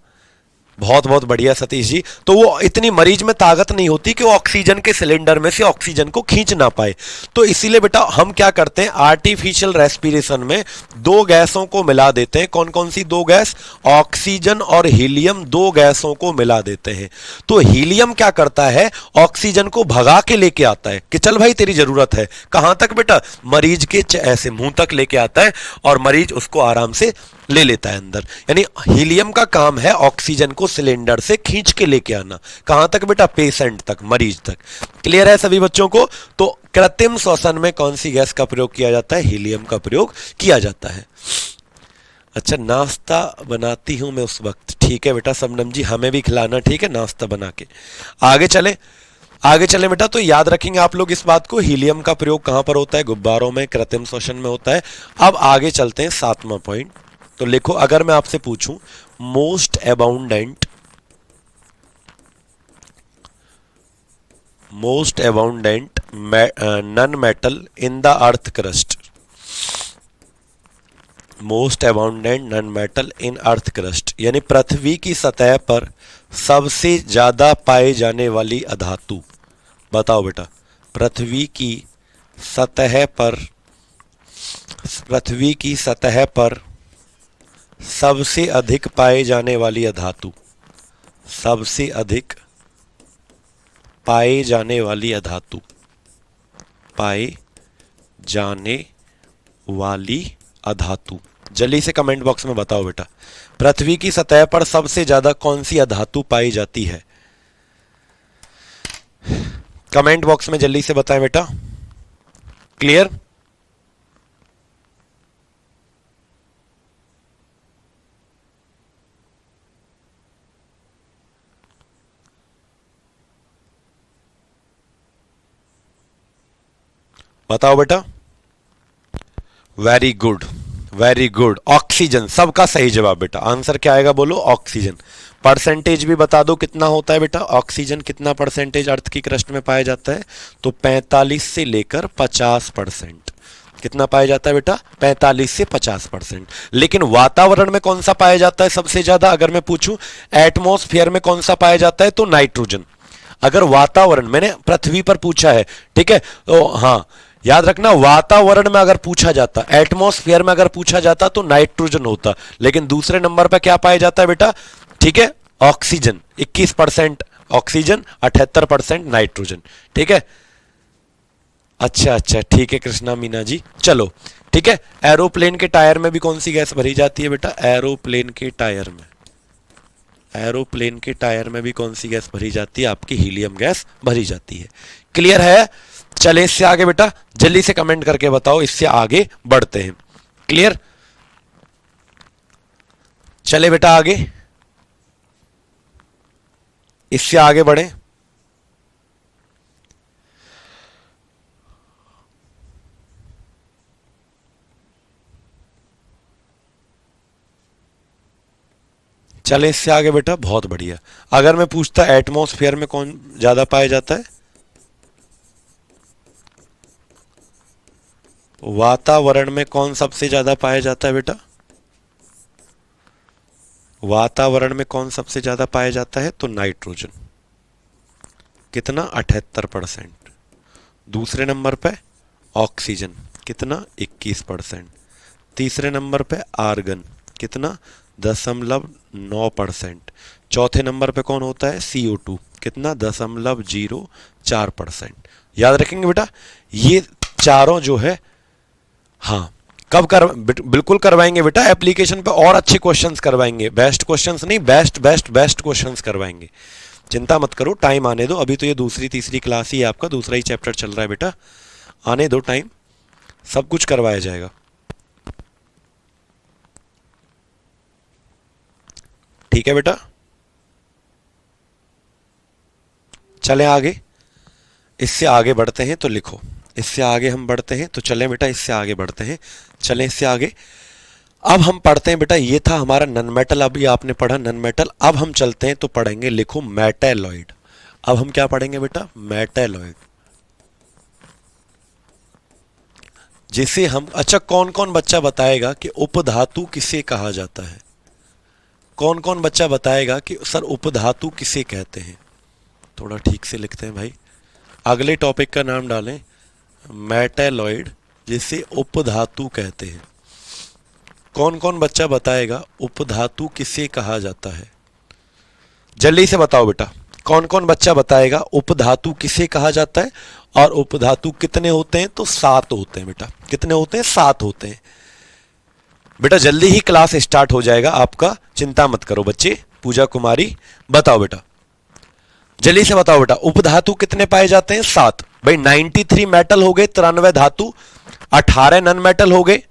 बहुत बहुत बढ़िया सतीश जी। तो वो इतनी मरीज में ताकत नहीं होती कि वो ऑक्सीजन के सिलेंडर में से ऑक्सीजन को खींच ना पाए। तो इसीलिए बेटा हम क्या करते हैं, आर्टिफिशियल रेस्पिरेशन में दो गैसों को मिला देते हैं। कौन कौन सी दो गैस? ऑक्सीजन और हीलियम, दो गैसों को मिला देते हैं। तो हीलियम क्या करता है, ऑक्सीजन को भगा के लेके आता है कि चल भाई तेरी जरूरत है। कहां तक बेटा? मरीज के ऐसे मुंह तक लेके आता है और मरीज उसको आराम से ले लेता है अंदर। यानी हीलियम का काम है ऑक्सीजन को सिलेंडर से खींच के लेके आना। कहां तक बेटा? पेशेंट तक, मरीज तक। क्लियर है सभी बच्चों को? तो कृत्रिम श्वसन में कौन सी गैस का प्रयोग किया जाता है? हीलियम का प्रयोग किया जाता है। अच्छा, नाश्ता बनाती हूं मैं उस वक्त। ठीक है बेटा शबनम जी, हमें भी खिलाना, ठीक है, नाश्ता बना के। आगे चले, आगे चले बेटा। तो याद रखेंगे आप लोग इस बात को, हीलियम का प्रयोग कहां पर होता है? गुब्बारों में, कृत्रिम श्वसन में होता है। अब आगे चलते हैं, 7वां पॉइंट। तो लिखो, अगर मैं आपसे पूछूं most abundant non metal in the earth crust, most abundant non metal in earth crust, यानी पृथ्वी की सतह पर सबसे ज्यादा पाए जाने वाली अधातु। बताओ बेटा, पृथ्वी की सतह पर, पृथ्वी की सतह पर सबसे अधिक पाए जाने वाली अधातु, सबसे अधिक पाए जाने वाली अधातु, पाए जाने वाली अधातु। जल्दी से कमेंट बॉक्स में बताओ बेटा, पृथ्वी की सतह पर सबसे ज्यादा कौन सी अधातु पाई जाती है? कमेंट बॉक्स में जल्दी से बताएं बेटा। क्लियर? बताओ बेटा। Very good, very good. Oxygen, सबका सही जवाब बेटा। आंसर क्या आएगा बोलो? ऑक्सीजन। परसेंटेज भी बता दो कितना होता है बेटा, ऑक्सीजन कितना परसेंटेज अर्थ की क्रस्ट में पाया जाता है? तो 45 से लेकर 50%। कितना पाया जाता है बेटा? 45 से 50%। लेकिन वातावरण में कौन सा पाया जाता है सबसे ज्यादा? अगर मैं पूछूं एटमॉस्फेयर में कौन सा पाया जाता है, तो नाइट्रोजन। अगर वातावरण, मैंने पृथ्वी पर पूछा है, ठीक है, तो हाँ याद रखना, वातावरण में अगर पूछा जाता, एटमॉस्फेयर में अगर पूछा जाता तो नाइट्रोजन होता। लेकिन दूसरे नंबर पर क्या पाया जाता है बेटा? ठीक है, ऑक्सीजन। 21% oxygen, 78% nitrogen. ठीक है, अच्छा अच्छा, ठीक है कृष्णा मीना जी, चलो ठीक है। एरोप्लेन के टायर में भी कौन सी गैस भरी जाती है बेटा? एरोप्लेन के टायर में, एरोप्लेन के टायर में भी कौन सी गैस भरी जाती है? आपकी हीलियम गैस भरी जाती है। क्लियर है? चले इससे आगे बेटा, जल्दी से कमेंट करके बताओ, इससे आगे बढ़ते हैं। क्लियर? चले बेटा आगे, इससे आगे बढ़े। चले इससे आगे बेटा, बहुत बढ़िया। अगर मैं पूछता एटमॉस्फेयर में कौन ज्यादा पाया जाता है? वातावरण में कौन सबसे ज्यादा पाया जाता है बेटा? वातावरण में कौन सबसे ज्यादा पाया जाता है? तो नाइट्रोजन। कितना? 78%। दूसरे नंबर पे ऑक्सीजन, कितना? 21%। तीसरे नंबर पे आर्गन, कितना? 0.9%। चौथे नंबर पे कौन होता है? CO2, कितना? 0.04%। याद रखेंगे बेटा, ये चारों जो है, हाँ कब बिल्कुल करवाएंगे बेटा एप्लीकेशन पे, और अच्छे क्वेश्चंस करवाएंगे। बेस्ट क्वेश्चंस नहीं, बेस्ट बेस्ट बेस्ट क्वेश्चंस करवाएंगे। चिंता मत करो, टाइम आने दो। अभी तो ये दूसरी तीसरी क्लास ही है, आपका दूसरा ही चैप्टर चल रहा है बेटा, आने दो टाइम, सब कुछ करवाया जाएगा। ठीक है बेटा, चले आगे, इससे आगे बढ़ते हैं। तो लिखो, इससे आगे हम बढ़ते हैं, तो चलें बेटा इससे आगे बढ़ते हैं। चलें इससे आगे। अब हम पढ़ते हैं बेटा, ये था हमारा नन मेटल, अभी आपने पढ़ा नन मेटल। अब हम चलते हैं तो पढ़ेंगे, लिखो मेटेलॉइड। अब हम क्या पढ़ेंगे बेटा? मेटेलॉइड, जिसे हम, अच्छा कौन कौन बच्चा बताएगा कि उपधातु किसे कहा जाता है? कौन कौन बच्चा बताएगा कि सर उपधातु किसे कहते हैं? थोड़ा ठीक से लिखते हैं भाई। अगले टॉपिक का नाम डालें मेटालॉइड, जिसे उपधातु कहते हैं। कौन कौन बच्चा बताएगा उपधातु किसे कहा जाता है? जल्दी से बताओ बेटा, कौन कौन बच्चा बताएगा उपधातु किसे कहा जाता है? और उपधातु कितने होते हैं? तो 7 होते हैं बेटा। कितने होते हैं? 7 होते हैं बेटा। जल्दी ही क्लास स्टार्ट हो जाएगा आपका, चिंता मत करो बच्चे। पूजा कुमारी बताओ बेटा, जल्दी से बताओ बेटा, उपधातु कितने पाए जाते हैं? 7 भाई। 93 मेटल हो गए, 93 धातु, 18 नॉन मेटल हो गए,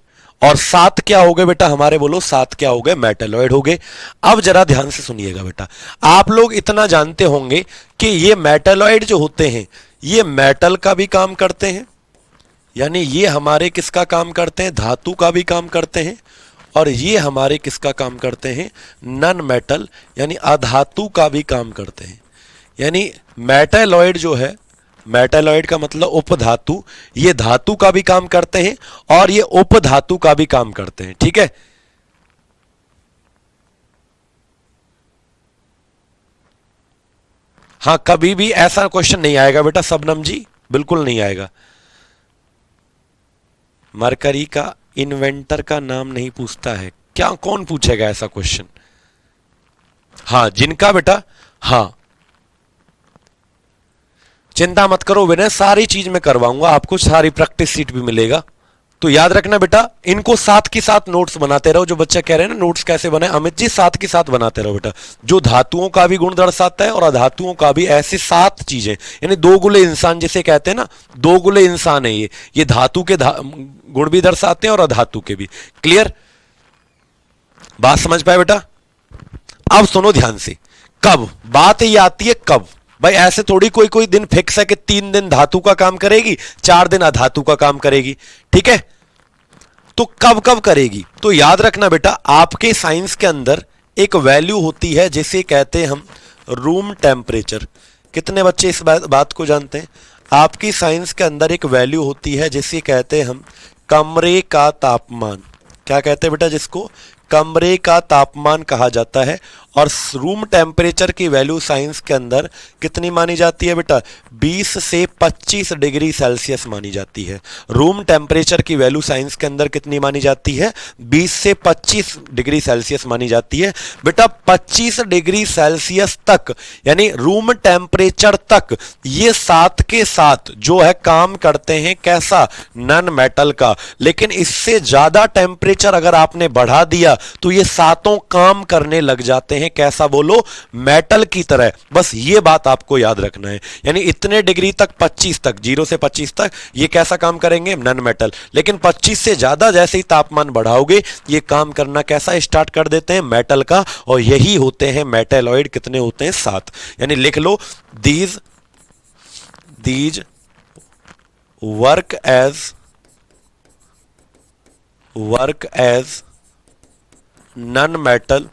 और 7 क्या हो गए बेटा हमारे? बोलो 7 क्या हो गए? मेटालॉइड हो गए। अब जरा ध्यान से सुनिएगा बेटा, आप लोग इतना जानते होंगे कि ये मेटालॉइड जो होते हैं ये मेटल का भी काम करते हैं, यानी ये हमारे किसका काम करते हैं? धातु का भी काम करते हैं। और ये हमारे किसका काम करते हैं? नॉन मेटल यानी अधातु का भी काम करते हैं। यानी मेटालॉइड जो है, मेटालॉइड का मतलब उपधातु, ये धातु का भी काम करते हैं और ये उपधातु का भी काम करते हैं। ठीक है, हाँ, कभी भी ऐसा क्वेश्चन नहीं आएगा बेटा शबनम जी, बिल्कुल नहीं आएगा। मरकरी का इन्वेंटर का नाम नहीं पूछता है क्या? कौन पूछेगा ऐसा क्वेश्चन? हाँ, जिनका बेटा, हाँ, चिंता मत करो विनय, सारी चीज मैं करवाऊंगा आपको, सारी प्रैक्टिस सीट भी मिलेगा। तो याद रखना बेटा, इनको साथ के साथ नोट्स बनाते रहो। जो बच्चा कह रहे हैं ना नोट्स कैसे बनाए, अमित जी साथ के साथ बनाते रहो बेटा। जो धातुओं का भी गुण दर्शाता है और अधातुओं का भी, ऐसे 7 चीजें, यानी दो गुले इंसान जिसे कहते हैं ना, दो गुले इंसान है ये धातु के गुण भी दर्शाते हैं और अधातु के भी। क्लियर? बात समझ पाए बेटा? अब सुनो ध्यान से, कब बात ये आती है, कब भाई ऐसे थोड़ी कोई कोई दिन फिक्स है कि 3 दिन धातु का काम करेगी, 4 दिन अधातु का काम करेगी। ठीक है, तो कब कब करेगी? तो याद रखना बेटा, आपके साइंस के अंदर एक वैल्यू होती है जिसे कहते हैं हम रूम टेम्परेचर। कितने बच्चे इस बात को जानते हैं? आपकी साइंस के अंदर एक वैल्यू होती है जिसे कहते हैं हम कमरे का तापमान। क्या कहते हैं बेटा? जिसको कमरे का तापमान कहा जाता है। और रूम टेम्परेचर की वैल्यू साइंस के अंदर कितनी मानी जाती है बेटा? 20 से 25 डिग्री सेल्सियस मानी जाती है। रूम टेम्परेचर की वैल्यू साइंस के अंदर कितनी मानी जाती है? 20 से 25 डिग्री सेल्सियस मानी जाती है बेटा। 25 डिग्री सेल्सियस तक, यानी रूम टेम्परेचर तक, ये 7 के 7 जो है काम करते हैं कैसा? नॉन मेटल का। लेकिन इससे ज्यादा टेम्परेचर अगर आपने बढ़ा दिया तो ये 7 काम करने लग जाते हैं कैसा? बोलो, मेटल की तरह। बस ये बात आपको याद रखना है। यानी इतने डिग्री तक, 25 तक, 0 से 25 तक ये कैसा काम करेंगे? Non metal. लेकिन 25 से ज्यादा जैसे ही तापमान बढ़ाओगे ये काम करना कैसा स्टार्ट कर देते हैं? मेटल का। और यही होते हैं मेटालॉइड। कितने होते हैं? 7। यानी लिख लो, these work as non metal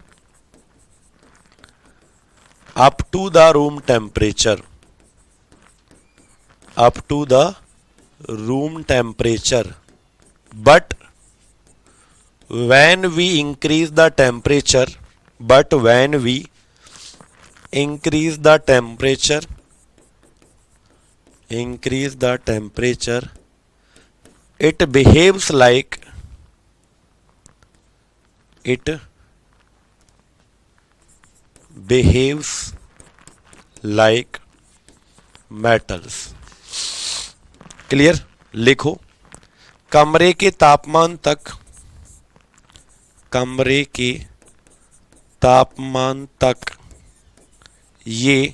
up to the room temperature, but when we increase the temperature, it behaves like metals। Clear? लिखो, कमरे के तापमान तक ये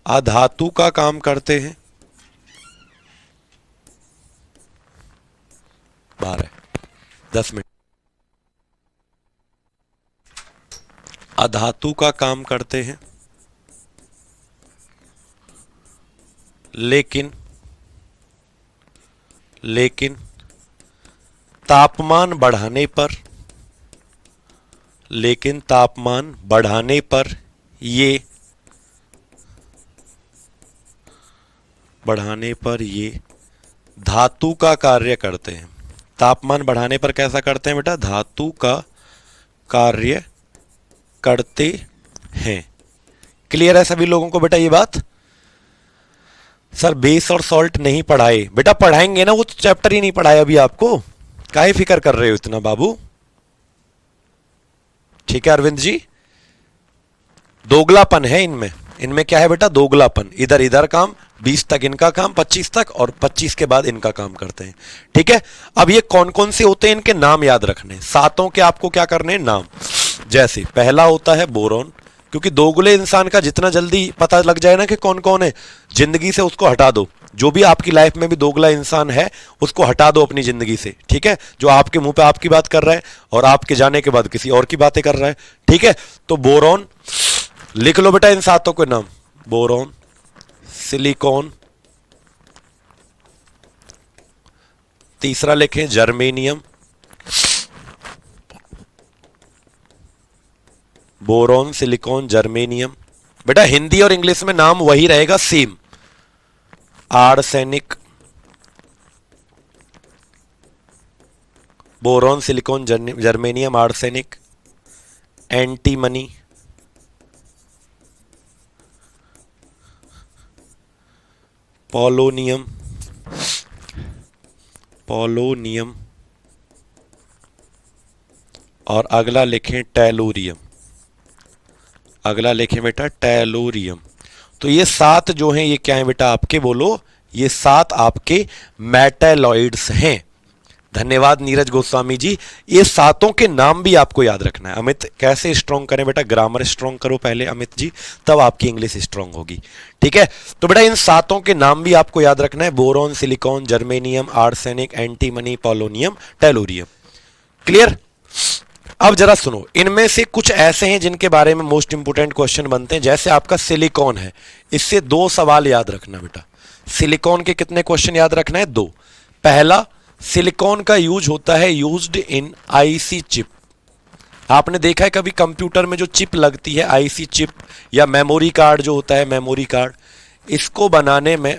अधातु का काम करते हैं। 10 मिनट अधातु का काम करते हैं, लेकिन तापमान बढ़ाने पर ये धातु का कार्य करते हैं। तापमान बढ़ाने पर कैसा करते हैं बेटा? धातु का कार्य करते हैं। क्लियर है सभी लोगों को बेटा ये बात? सर बेस और सॉल्ट नहीं पढ़ाए, बेटा पढ़ाएंगे ना, वो तो चैप्टर ही नहीं पढ़ाया अभी आपको, काहे फिक्र कर रहे हो इतना बाबू? ठीक है अरविंद जी, दोगलापन है इनमें, इनमें क्या है बेटा? दोगलापन, इधर इधर काम, 20 तक इनका काम, 25 तक, और 25 के बाद इनका काम करते हैं। ठीक है, अब ये कौन कौन से होते हैं, इनके नाम याद रखने, सातों के आपको क्या करने हैं? नाम। जैसे पहला होता है बोरॉन, क्योंकि दोगले इंसान का जितना जल्दी पता लग जाए ना कि कौन कौन है, जिंदगी से उसको हटा दो। जो भी आपकी लाइफ में भी दोगला इंसान है उसको हटा दो अपनी जिंदगी से। ठीक है, जो आपके मुंह पे आपकी बात कर रहा है और आपके जाने के बाद किसी और की बातें कर रहा है। ठीक है, तो बोरॉन लिख लो बेटा इन सातों के नाम, बोरॉन, सिलिकॉन, तीसरा लिखें जर्मेनियम, बोरॉन, सिलिकॉन, जर्मेनियम। बेटा हिंदी और इंग्लिश में नाम वही रहेगा same, arsenic, boron, silicon, germanium, arsenic, antimony, polonium, polonium, और अगला लिखें टेलोरियम, अगला लिखें बेटा टेलोरियम। तो ये सात जो हैं ये क्या है बेटा आपके, बोलो? ये सात आपके मेटैलॉइड्स हैं। धन्यवाद नीरज गोस्वामी जी, ये सातों के नाम भी आपको याद रखना है। अमित कैसे स्ट्रॉन्ग करें बेटा? ग्रामर स्ट्रॉन्ग करो पहले अमित जी, तब आपकी इंग्लिश स्ट्रॉन्ग होगी। ठीक है, तो बेटा इन सातों के नाम भी आपको याद रखना है, boron, silicon, germanium, arsenic, antimony, polonium, tellurium. Clear? अब जरा सुनो, इनमें से कुछ ऐसे हैं जिनके बारे में मोस्ट इंपोर्टेंट क्वेश्चन बनते हैं। जैसे आपका सिलिकॉन है, इससे दो सवाल याद रखना बेटा। सिलिकॉन के कितने क्वेश्चन याद रखना है? दो। पहला, सिलिकॉन का यूज होता है यूज्ड इन आईसी चिप। आपने देखा है कभी कंप्यूटर में जो चिप लगती है, आईसी चिप या मेमोरी कार्ड जो होता है, मेमोरी कार्ड, इसको बनाने में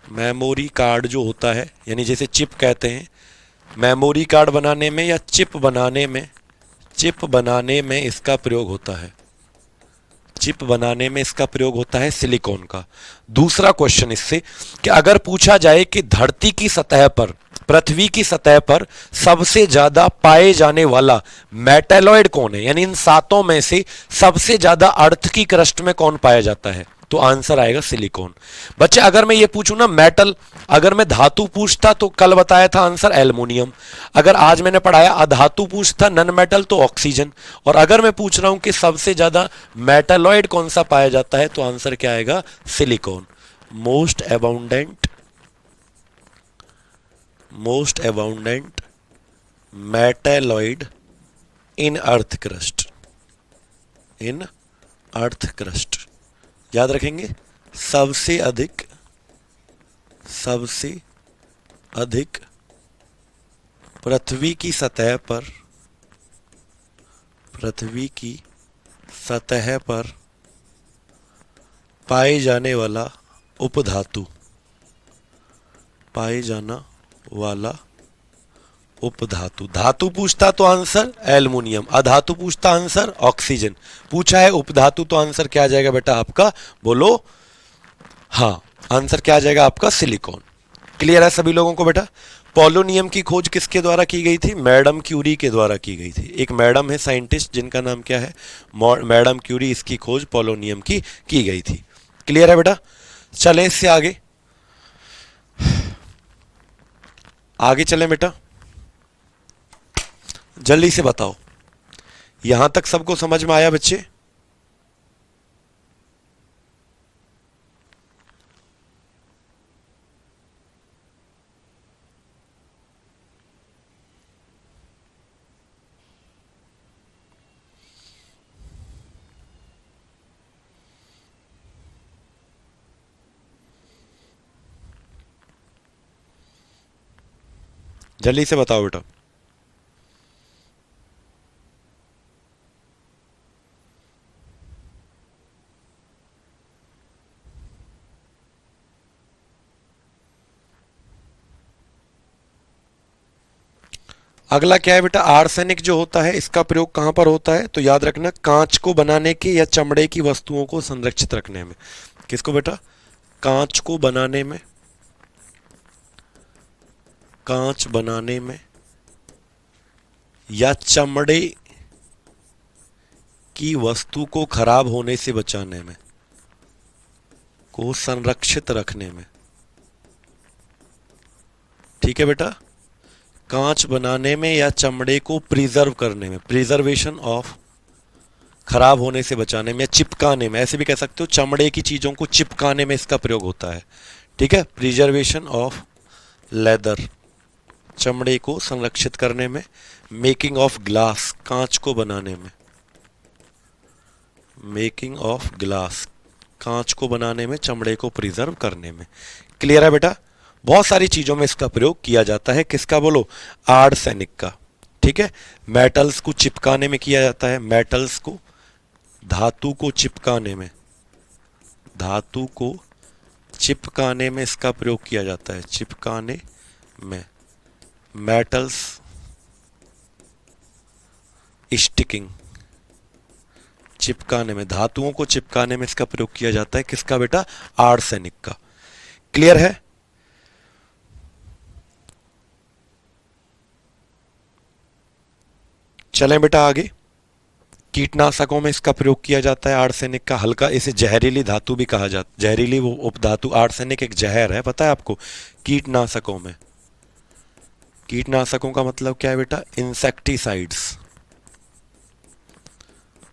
मेमोरी कार्ड जो होता है, यानी जैसे चिप कहते हैं, मेमोरी कार्ड बनाने में या चिप बनाने में इसका प्रयोग होता है, चिप बनाने में इसका प्रयोग होता है सिलिकॉन का। दूसरा क्वेश्चन इससे कि अगर पूछा जाए कि धरती की सतह पर, पृथ्वी की सतह पर सबसे ज्यादा पाए जाने वाला मेटैलॉइड कौन है, यानी इन सातों में से सबसे ज्यादा अर्थ की क्रस्ट में कौन पाया जाता है, तो आंसर आएगा सिलिकॉन। बच्चे अगर मैं ये पूछूं ना मेटल, अगर मैं धातु पूछता तो कल बताया था आंसर एल्युमिनियम, अगर आज मैंने पढ़ाया अधातु पूछता नन मेटल तो ऑक्सीजन, और अगर मैं पूछ रहा हूं कि सबसे ज्यादा मेटलॉइड कौन सा पाया जाता है तो आंसर क्या आएगा? सिलिकॉन। मोस्ट अबाउंडेंट मेटलॉइड इन अर्थ क्रस्ट, याद रखेंगे। सबसे अधिक पृथ्वी की सतह पर पाए जाने वाला उपधातु, धातु पूछता तो आंसर एल्युमिनियम, अधातु पूछता आंसर ऑक्सीजन, पूछा है उपधातु तो आंसर क्या आ जाएगा बेटा आपका, बोलो? हाँ, आंसर क्या आ जाएगा आपका? सिलिकॉन। क्लियर है सभी लोगों को बेटा? पोलोनियम की खोज किसके द्वारा की गई थी? मैडम क्यूरी के द्वारा की गई थी। एक मैडम है साइंटिस्ट जिनका नाम क्या है? मैडम क्यूरी, इसकी खोज पोलोनियम की गई थी। क्लियर है बेटा? चलें इससे आगे चलें बेटा, जल्दी से बताओ, यहां तक सबको समझ में आया बच्चे? जल्दी से बताओ बेटा। अगला क्या है बेटा, आर्सेनिक जो होता है इसका प्रयोग कहां पर होता है, तो याद रखना कांच को बनाने के या चमड़े की वस्तुओं को संरक्षित रखने में। किसको बेटा, कांच को बनाने में, कांच बनाने में या चमड़े की वस्तु को खराब होने से बचाने में, को संरक्षित रखने में। ठीक है बेटा, कांच बनाने में या चमड़े को प्रिजर्व करने में, प्रिजर्वेशन ऑफ, खराब होने से बचाने में, या चिपकाने में, ऐसे भी कह सकते हो, चमड़े की चीजों को चिपकाने में इसका प्रयोग होता है। ठीक है, प्रिजर्वेशन ऑफ लेदर, चमड़े को संरक्षित करने में। मेकिंग ऑफ ग्लास, कांच को बनाने में, मेकिंग ऑफ ग्लास, कांच को बनाने में, चमड़े को प्रिजर्व करने में। क्लियर है बेटा, बहुत सारी चीजों में इसका प्रयोग किया जाता है। किसका बोलो, आर्सेनिक का। ठीक है, मेटल्स को चिपकाने में किया जाता है, मेटल्स को, धातु को चिपकाने में, धातु को चिपकाने में इसका प्रयोग किया जाता है, चिपकाने में। मेटल्स स्टिकिंग, चिपकाने में, धातुओं को चिपकाने में इसका प्रयोग किया जाता है। किसका बेटा, आर्सेनिक का। क्लियर है। चलें बेटा आगे। कीटनाशकों में इसका प्रयोग किया जाता है आर्सेनिक का, हल्का, इसे जहरीली धातु भी कहा जाता, जहरीली वो उपधातु, आर्सेनिक एक जहर है, पता है आपको। कीटनाशकों में, कीटनाशकों का मतलब क्या है बेटा, इंसेक्टिसाइड्स,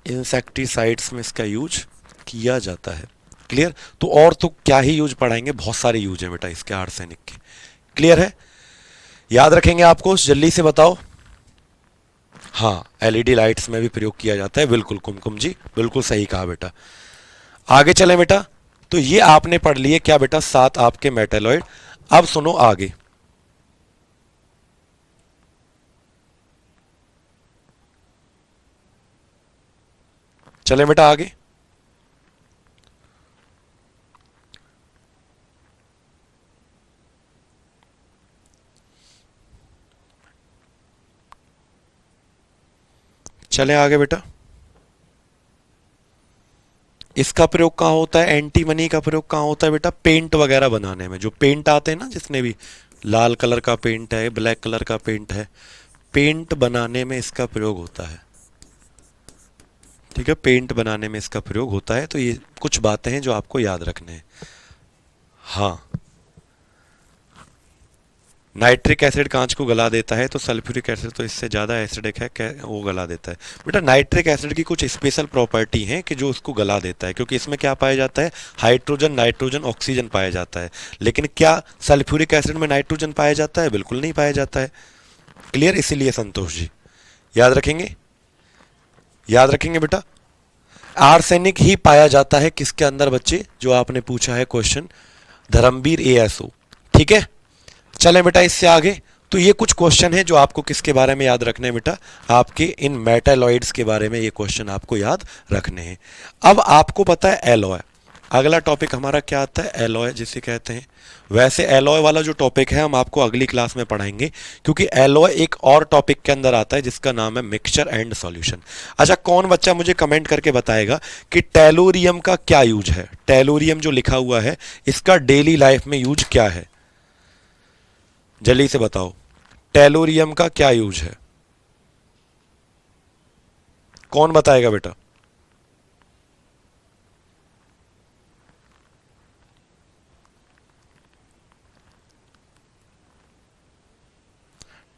इंसेक्टिसाइड्स में इसका यूज किया जाता है। क्लियर। तो और तो क्या ही यूज पढ़ाएंगे, बहुत सारे यूज है बेटा इसके आर्सेनिक के। क्लियर है, याद रखेंगे आपको, जल्दी से बताओ। हाँ, एलईडी लाइट्स में भी प्रयोग किया जाता है, बिल्कुल कुमकुम जी, बिल्कुल सही कहा बेटा। आगे चलें बेटा, तो ये आपने पढ़ लिए क्या बेटा, 7 आपके मेटेलॉइड। अब सुनो आगे। चलें बेटा आगे। चलें आगे बेटा। इसका प्रयोग कहाँ होता है, एंटीमनी का प्रयोग कहाँ होता है बेटा, पेंट वगैरह बनाने में। जो पेंट आते हैं ना, जिसने भी लाल कलर का पेंट है, ब्लैक कलर का पेंट है, पेंट बनाने में इसका प्रयोग होता है। ठीक है, पेंट बनाने में इसका प्रयोग होता है। तो ये कुछ बातें हैं जो आपको याद रखने हैं। हाँ, नाइट्रिक एसिड कांच को गला देता है, तो सल्फ्यूरिक एसिड तो इससे ज़्यादा एसिडिक है, वो गला देता है। बेटा नाइट्रिक एसिड की कुछ स्पेशल प्रॉपर्टी हैं कि जो उसको गला देता है, क्योंकि इसमें क्या पाया जाता है, हाइड्रोजन, नाइट्रोजन, ऑक्सीजन पाया जाता है। लेकिन क्या सल्फ्यूरिक एसिड में नाइट्रोजन पाया जाता है, बिल्कुल नहीं पाया जाता है। क्लियर, इसीलिए संतोष जी याद रखेंगे, याद रखेंगे बेटा। आर्सेनिक ही पाया जाता है किसके अंदर बच्चे, जो आपने पूछा है क्वेश्चन, धर्मवीर एएसओ। ठीक है, चलें बेटा इससे आगे। तो ये कुछ क्वेश्चन है जो आपको किसके बारे में याद रखने हैं बेटा, आपके इन मेटालॉइड्स के बारे में ये क्वेश्चन आपको याद रखने हैं। अब आपको पता है एलॉय, अगला टॉपिक हमारा क्या आता है, एलॉय जिसे कहते हैं। वैसे एलॉय वाला जो टॉपिक है हम आपको अगली क्लास में पढ़ाएंगे, क्योंकि एलॉय एक और टॉपिक के अंदर आता है जिसका नाम है मिक्सचर एंड सॉल्यूशन। अच्छा, कौन बच्चा मुझे कमेंट करके बताएगा कि टेलोरियम का क्या यूज है, टेलोरियम जो लिखा हुआ है इसका डेली लाइफ में यूज क्या है, जल्दी से बताओ, टेलोरियम का क्या यूज है, कौन बताएगा बेटा।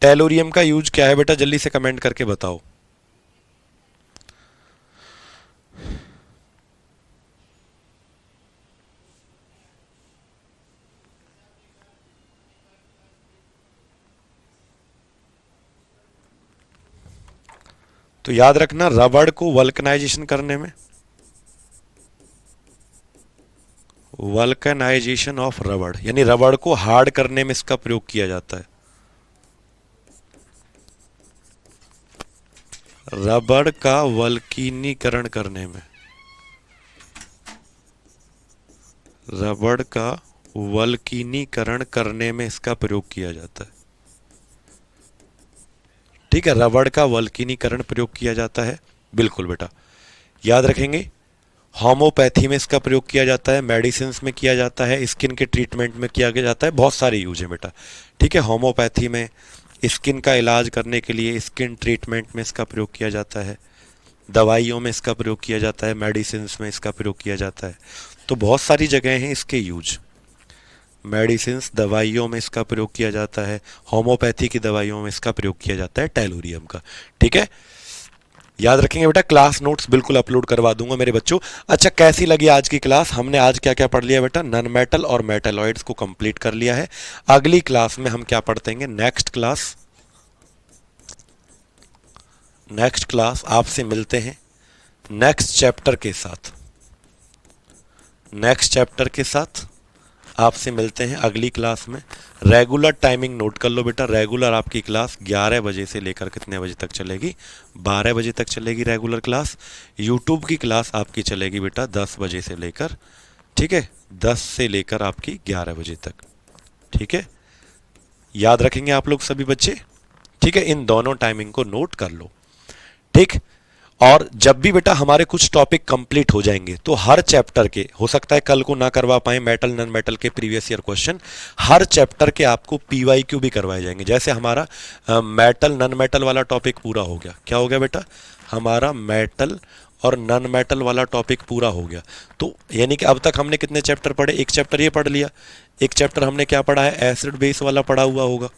टेलोरियम का यूज क्या है बेटा, जल्दी से कमेंट करके बताओ। तो याद रखना, रबड़ को वल्कनाइजेशन करने में, वल्कनाइजेशन ऑफ रबड़, यानी रबड़ को हार्ड करने में इसका प्रयोग किया जाता है। रबड़ का वल्कीनीकरण करने में, रबड़ का वल्कीनीकरण करने में इसका प्रयोग किया जाता है। ठीक है, रबड़ का वल्कनीकरण प्रयोग किया जाता है, बिल्कुल बेटा याद रखेंगे। होम्योपैथी में इसका प्रयोग किया जाता है, मेडिसिन में किया जाता है, स्किन के ट्रीटमेंट में किया जाता है, बहुत सारे यूज है बेटा। ठीक है, होम्योपैथी में स्किन का इलाज करने के लिए, स्किन ट्रीटमेंट में इसका प्रयोग किया जाता है, दवाइयों में इसका प्रयोग किया जाता है, मेडिसिन में इसका प्रयोग किया जाता है। तो बहुत सारी जगह हैं इसके यूज। मेडिसिन दवाइयों में इसका प्रयोग किया जाता है, होम्योपैथी की दवाइयों में इसका प्रयोग किया जाता है टेलोरियम का। ठीक है, याद रखेंगे बेटा। क्लास नोट्स बिल्कुल अपलोड करवा दूंगा मेरे बच्चों। अच्छा, कैसी लगी आज की क्लास? हमने आज क्या क्या पढ़ लिया बेटा? नॉन मेटल और मेटलॉइड्स को कंप्लीट कर लिया है। अगली क्लास में हम क्या पढ़तेंगे? नेक्स्ट क्लास आपसे मिलते हैं नेक्स्ट चैप्टर के साथ आपसे मिलते हैं अगली क्लास में। रेगुलर टाइमिंग नोट कर लो बेटा। रेगुलर आपकी क्लास 11 बजे से लेकर कितने बजे तक चलेगी? 12 बजे तक चलेगी रेगुलर क्लास। यूट्यूब की क्लास आपकी चलेगी बेटा 10 बजे से लेकर, ठीक है, 10 से लेकर आपकी 11 बजे तक। ठीक है, याद रखेंगे आप लोग सभी बच्चे। ठीक है, इन दोनों टाइमिंग को नोट कर लो। ठीक, और जब भी बेटा हमारे कुछ टॉपिक कंप्लीट हो जाएंगे तो हर चैप्टर के, हो सकता है कल को ना करवा पाए मेटल नॉन मेटल के प्रीवियस ईयर क्वेश्चन, हर चैप्टर के आपको पीवाईक्यू भी करवाए जाएंगे। जैसे हमारा मेटल नॉन मेटल वाला टॉपिक पूरा हो गया। क्या हो गया बेटा? हमारा मेटल और नॉन मेटल वाला टॉपिक पूरा हो गया। तो यानी कि अब तक हमने कितने चैप्टर पढ़े? एक चैप्टर ये पढ़ लिया, एक चैप्टर हमने क्या पढ़ा है? एसिड बेस वाला पढ़ा हुआ होगा,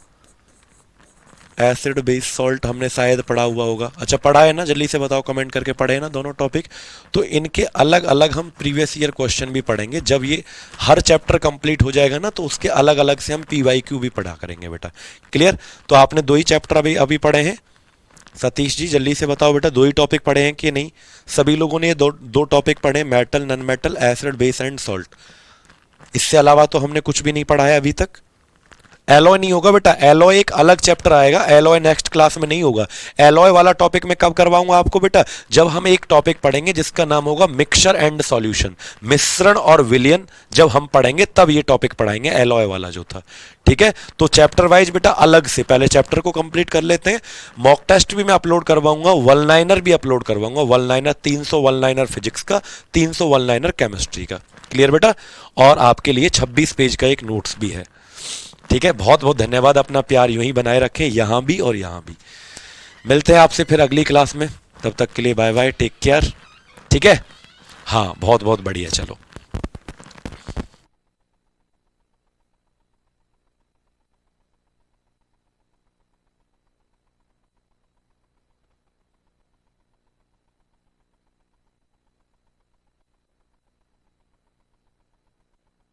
एसिड बेस सॉल्ट हमने शायद पढ़ा हुआ होगा। अच्छा, पढ़ा है ना? जल्दी से बताओ कमेंट करके, पढ़े हैं ना दोनों टॉपिक? तो इनके अलग अलग हम प्रीवियस ईयर क्वेश्चन भी पढ़ेंगे। जब ये हर चैप्टर कंप्लीट हो जाएगा ना तो उसके अलग अलग से हम पीवाईक्यू भी पढ़ा करेंगे बेटा। क्लियर? तो आपने 2 ही चैप्टर अभी पढ़े हैं। सतीश जी जल्दी से बताओ बेटा, 2 ही टॉपिक पढ़े हैं कि नहीं? सभी लोगों ने दो टॉपिक पढ़े, metal non metal, acid base and salt. इससे अलावा तो हमने कुछ भी नहीं पढ़ा है अभी तक। एलॉय नहीं होगा बेटा, एलॉय एक अलग चैप्टर आएगा, एलॉय नेक्स्ट क्लास में नहीं होगा। एलॉय वाला टॉपिक मैं कब करवाऊंगा आपको बेटा? जब हम एक टॉपिक पढ़ेंगे जिसका नाम होगा मिक्सचर एंड सॉल्यूशन, मिश्रण और विलयन। जब हम पढ़ेंगे तब ये टॉपिक पढ़ाएंगे, एलॉय वाला जो था। ठीक है, तो चैप्टर वाइज बेटा अलग से पहले चैप्टर को कंप्लीट कर लेते हैं। मॉक टेस्ट भी मैं अपलोड करवाऊंगा, वन लाइनर भी अपलोड करवाऊंगा। One liner 300 one liner physics का, 300 वन लाइनर केमिस्ट्री का। क्लियर बेटा? और आपके लिए 26 पेज का एक नोट्स भी है। ठीक है, बहुत बहुत धन्यवाद। अपना प्यार यूं ही बनाए रखें, यहां भी और यहां भी। मिलते हैं आपसे फिर अगली क्लास में, तब तक के लिए बाय बाय, टेक केयर। ठीक है, हाँ बहुत बहुत बढ़िया, चलो।